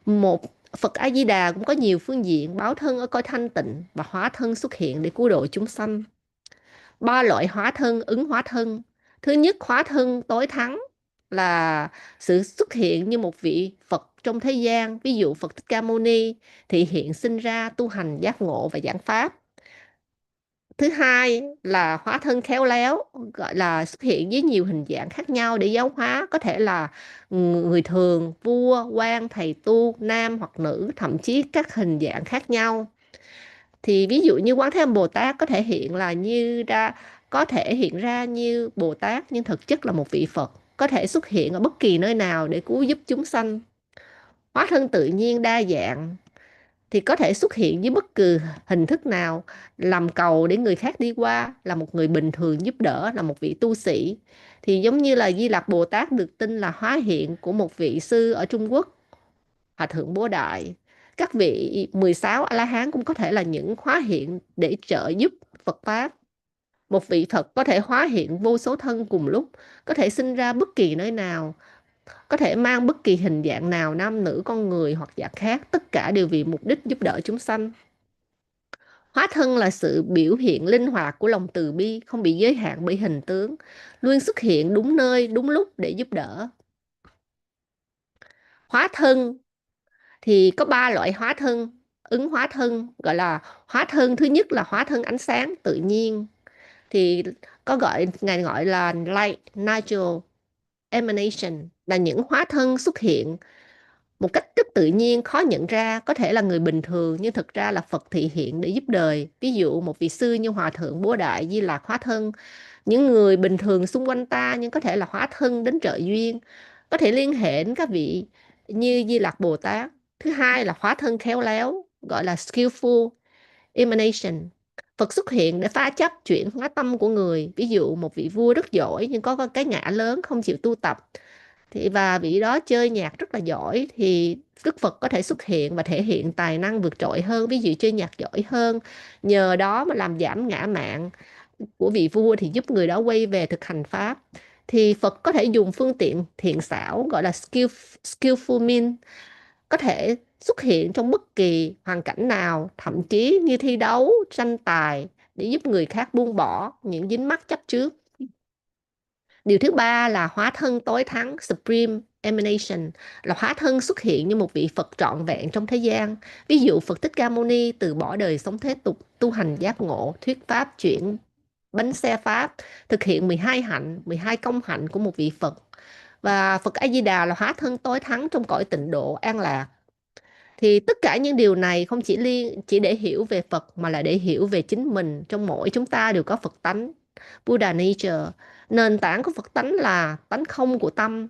[SPEAKER 3] Một Phật A Di Đà cũng có nhiều phương diện, báo thân ở cõi thanh tịnh và hóa thân xuất hiện để cứu độ chúng sanh. 3 loại hóa thân, ứng hóa thân. Thứ nhất, hóa thân tối thắng là sự xuất hiện như một vị Phật trong thế gian. Ví dụ Phật Thích Ca Mâu Ni thị hiện sinh ra, tu hành giác ngộ và giảng pháp. Thứ hai là hóa thân khéo léo, gọi là xuất hiện với nhiều hình dạng khác nhau để giáo hóa, có thể là người thường, vua, quan, thầy tu, nam hoặc nữ, thậm chí các hình dạng khác nhau. Thì ví dụ như Quán Thế Âm Bồ Tát có thể hiện ra như Bồ Tát nhưng thực chất là một vị Phật, có thể xuất hiện ở bất kỳ nơi nào để cứu giúp chúng sanh. Hóa thân tự nhiên đa dạng thì có thể xuất hiện với bất cứ hình thức nào, làm cầu để người khác đi qua, là một người bình thường giúp đỡ, là một vị tu sĩ. Thì giống như là Di Lặc Bồ Tát được tin là hóa hiện của một vị sư ở Trung Quốc, Hòa Thượng Bố Đại. Các vị 16 A-la-hán cũng có thể là những hóa hiện để trợ giúp Phật Pháp. Một vị Phật có thể hóa hiện vô số thân cùng lúc, có thể sinh ra bất kỳ nơi nào, có thể mang bất kỳ hình dạng nào, nam nữ, con người hoặc dạng khác, tất cả đều vì mục đích giúp đỡ chúng sanh. Hóa thân là sự biểu hiện linh hoạt của lòng từ bi, không bị giới hạn bởi hình tướng, luôn xuất hiện đúng nơi, đúng lúc để giúp đỡ. Hóa thân thì có 3 loại hóa thân, ứng hóa thân, gọi là hóa thân. Thứ nhất là hóa thân ánh sáng tự nhiên, thì ngài gọi là light natural emanation, là những hóa thân xuất hiện một cách rất tự nhiên, khó nhận ra, có thể là người bình thường nhưng thực ra là Phật thị hiện để giúp đời. Ví dụ một vị sư như Hòa Thượng Bố Đại, Di Lạc hóa thân. Những người bình thường xung quanh ta nhưng có thể là hóa thân đến trợ duyên, có thể liên hệ đến các vị như Di Lặc Bồ Tát. Thứ hai là hóa thân khéo léo, gọi là skillful emanation. Phật xuất hiện để phá chấp chuyển hóa tâm của người. Ví dụ một vị vua rất giỏi nhưng có cái ngã lớn không chịu tu tập, và vị đó chơi nhạc rất là giỏi, thì Đức Phật có thể xuất hiện và thể hiện tài năng vượt trội hơn, ví dụ chơi nhạc giỏi hơn, nhờ đó mà làm giảm ngã mạn của vị vua thì giúp người đó quay về thực hành pháp. Thì Phật có thể dùng phương tiện thiện xảo gọi là skillful means, có thể xuất hiện trong bất kỳ hoàn cảnh nào, thậm chí như thi đấu, tranh tài, để giúp người khác buông bỏ những dính mắc chấp trước. Điều thứ ba là hóa thân tối thắng, Supreme Emanation, là hóa thân xuất hiện như một vị Phật trọn vẹn trong thế gian. Ví dụ Phật Thích Ca Mâu Ni từ bỏ đời sống thế tục, tu hành giác ngộ, thuyết pháp chuyển bánh xe pháp, thực hiện 12 hạnh, 12 công hạnh của một vị Phật. Và Phật A Di Đà là hóa thân tối thắng trong cõi tịnh độ an lạc. Thì tất cả những điều này không chỉ để hiểu về Phật, mà là để hiểu về chính mình. Trong mỗi chúng ta đều có Phật tánh, Buddha nature. Nền tảng của Phật tánh là tánh không của tâm.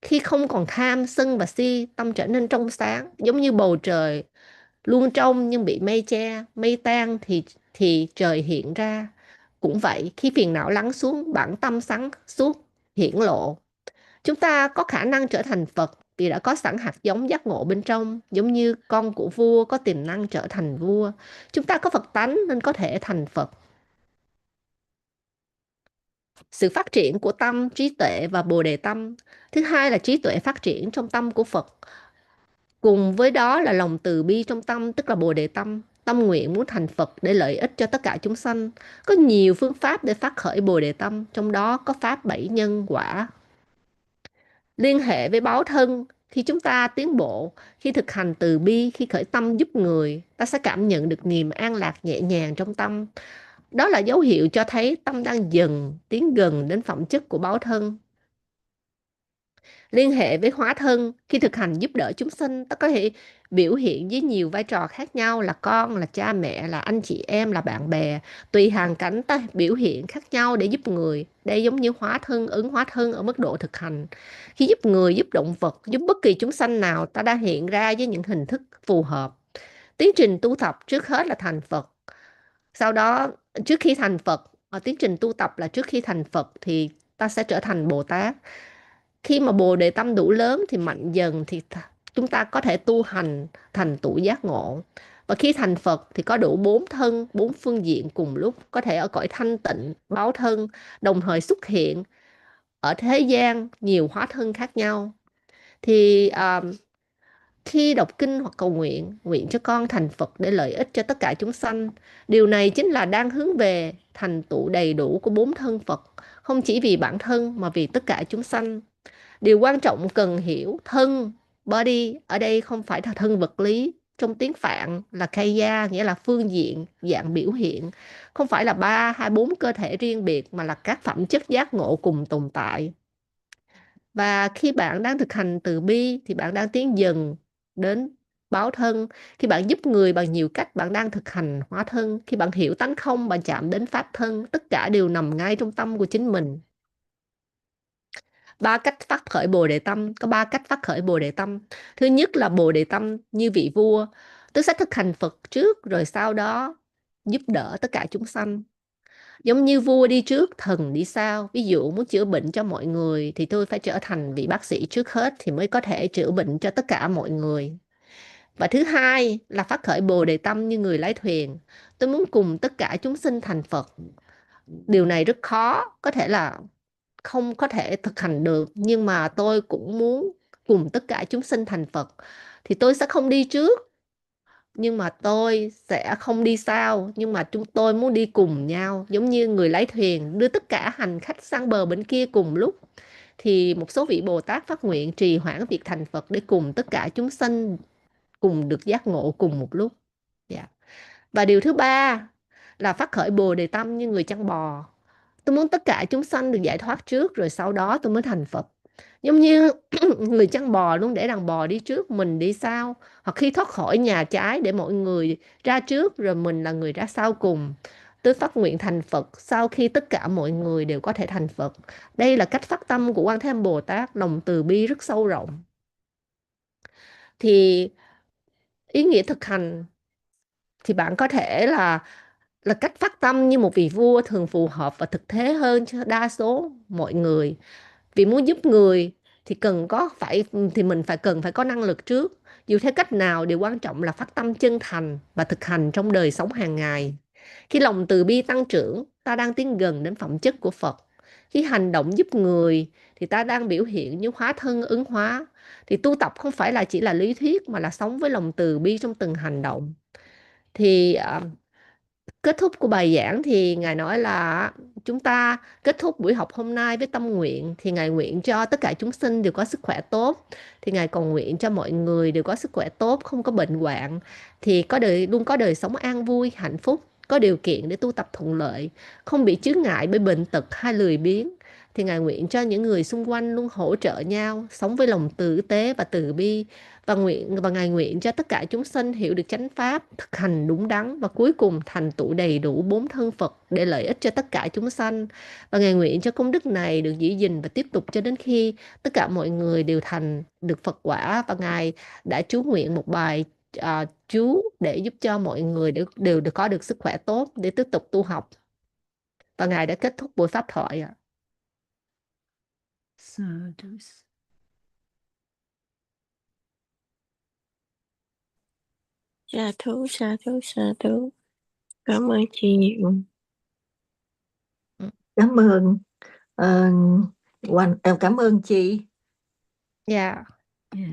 [SPEAKER 3] Khi không còn tham, sân và si, tâm trở nên trong sáng, giống như bầu trời luôn trong nhưng bị mây che, mây tan thì trời hiện ra. Cũng vậy, khi phiền não lắng xuống, bản tâm sáng suốt hiển lộ. Chúng ta có khả năng trở thành Phật vì đã có sẵn hạt giống giác ngộ bên trong, giống như con của vua có tiềm năng trở thành vua. Chúng ta có Phật tánh nên có thể thành Phật. Sự phát triển của tâm, trí tuệ và bồ đề tâm. Thứ hai là trí tuệ phát triển trong tâm của Phật. Cùng với đó là lòng từ bi trong tâm, tức là bồ đề tâm. Tâm nguyện muốn thành Phật để lợi ích cho tất cả chúng sanh. Có nhiều phương pháp để phát khởi bồ đề tâm, trong đó có pháp 7 nhân quả. Liên hệ với báo thân, khi chúng ta tiến bộ, khi thực hành từ bi, khi khởi tâm giúp người, ta sẽ cảm nhận được niềm an lạc nhẹ nhàng trong tâm. Đó là dấu hiệu cho thấy tâm đang dần tiến gần đến phẩm chất của báo thân. Liên hệ với hóa thân, khi thực hành giúp đỡ chúng sinh, ta có thể biểu hiện với nhiều vai trò khác nhau, là con, là cha mẹ, là anh chị em, là bạn bè. Tùy hoàn cảnh ta biểu hiện khác nhau để giúp người. Đây giống như hóa thân, ứng hóa thân ở mức độ thực hành. Khi giúp người, giúp động vật, giúp bất kỳ chúng sanh nào, ta đã hiện ra với những hình thức phù hợp. Tiến trình tu tập trước hết là thành Phật. Sau đó, trước khi thành Phật, tiến trình tu tập là trước khi thành Phật thì ta sẽ trở thành Bồ Tát. Khi mà bồ đề tâm đủ lớn thì mạnh dần thì chúng ta có thể tu hành thành tựu giác ngộ. Và khi thành Phật thì có đủ 4 thân, 4 phương diện cùng lúc, có thể ở cõi thanh tịnh, báo thân, đồng thời xuất hiện ở thế gian nhiều hóa thân khác nhau. Thì khi đọc kinh hoặc cầu nguyện, nguyện cho con thành Phật để lợi ích cho tất cả chúng sanh, điều này chính là đang hướng về thành tựu đầy đủ của 4 thân Phật, không chỉ vì bản thân mà vì tất cả chúng sanh. Điều quan trọng cần hiểu, thân, body, ở đây không phải là thân vật lý. Trong tiếng Phạn là kaya, nghĩa là phương diện, dạng biểu hiện. Không phải là 3 hay 4 cơ thể riêng biệt, mà là các phẩm chất giác ngộ cùng tồn tại. Và khi bạn đang thực hành từ bi thì bạn đang tiến dần đến báo thân. Khi bạn giúp người bằng nhiều cách, bạn đang thực hành hóa thân. Khi bạn hiểu tánh không, bạn chạm đến pháp thân. Tất cả đều nằm ngay trong tâm của chính mình. Ba cách phát khởi bồ đề tâm, có 3 cách phát khởi bồ đề tâm. Thứ nhất là bồ đề tâm như vị vua. Tôi sẽ thực hành Phật trước rồi sau đó giúp đỡ tất cả chúng sanh. Giống như vua đi trước, thần đi sau. Ví dụ muốn chữa bệnh cho mọi người thì tôi phải trở thành vị bác sĩ trước hết thì mới có thể chữa bệnh cho tất cả mọi người. Và thứ hai là phát khởi bồ đề tâm như người lái thuyền. Tôi muốn cùng tất cả chúng sinh thành Phật. Điều này rất khó, có thể là không có thể thực hành được, nhưng mà tôi cũng muốn cùng tất cả chúng sinh thành Phật. Thì tôi sẽ không đi trước, nhưng mà tôi sẽ không đi sau, nhưng mà chúng tôi muốn đi cùng nhau, giống như người lái thuyền đưa tất cả hành khách sang bờ bên kia cùng lúc. Thì một số vị Bồ Tát phát nguyện trì hoãn việc thành Phật để cùng tất cả chúng sanh cùng được giác ngộ cùng một lúc. Dạ. Và điều thứ ba là phát khởi bồ đề tâm như người chăn bò. Tôi muốn tất cả chúng sanh được giải thoát trước rồi sau đó tôi mới thành Phật. Giống như người chăn bò luôn để đàn bò đi trước, mình đi sau. Hoặc khi thoát khỏi nhà trái để mọi người ra trước rồi mình là người ra sau cùng. Tôi phát nguyện thành Phật sau khi tất cả mọi người đều có thể thành Phật. Đây là cách phát tâm của Quan Thế Âm Bồ Tát, lòng từ bi rất sâu rộng. Thì ý nghĩa thực hành thì bạn có thể là là cách phát tâm như một vị vua thường phù hợp và thực tế hơn cho đa số mọi người. Vì muốn giúp người thì mình cần phải có năng lực trước. Dù theo cách nào, điều quan trọng là phát tâm chân thành và thực hành trong đời sống hàng ngày. Khi lòng từ bi tăng trưởng, ta đang tiến gần đến phẩm chất của Phật. Khi hành động giúp người thì ta đang biểu hiện như hóa thân ứng hóa. Thì tu tập không phải là chỉ là lý thuyết mà là sống với lòng từ bi trong từng hành động. Thì kết thúc của bài giảng thì Ngài nói là chúng ta kết thúc buổi học hôm nay với tâm nguyện. Thì Ngài nguyện cho tất cả chúng sinh đều có sức khỏe tốt. Thì Ngài còn nguyện cho mọi người đều có sức khỏe tốt, không có bệnh hoạn. Thì luôn có đời sống an vui, hạnh phúc, có điều kiện để tu tập thuận lợi, không bị chướng ngại bởi bệnh tật hay lười biếng. Thì Ngài nguyện cho những người xung quanh luôn hỗ trợ nhau, sống với lòng tử tế và từ bi. Và Ngài nguyện cho tất cả chúng sinh hiểu được chánh pháp, thực hành đúng đắn và cuối cùng thành tựu đầy đủ bốn thân Phật để lợi ích cho tất cả chúng sanh. Và Ngài nguyện cho công đức này được giữ gìn và tiếp tục cho đến khi tất cả mọi người đều thành được Phật quả. Và Ngài đã chú nguyện một bài chú để giúp cho mọi người đều được có được sức khỏe tốt để tiếp tục tu học. Và Ngài đã kết thúc buổi pháp thoại ạ.
[SPEAKER 4] Sa thú, sa thú, sa thú. Cảm ơn chị nhiều.
[SPEAKER 5] Cảm ơn cảm ơn chị.
[SPEAKER 3] Dạ.
[SPEAKER 5] Yeah.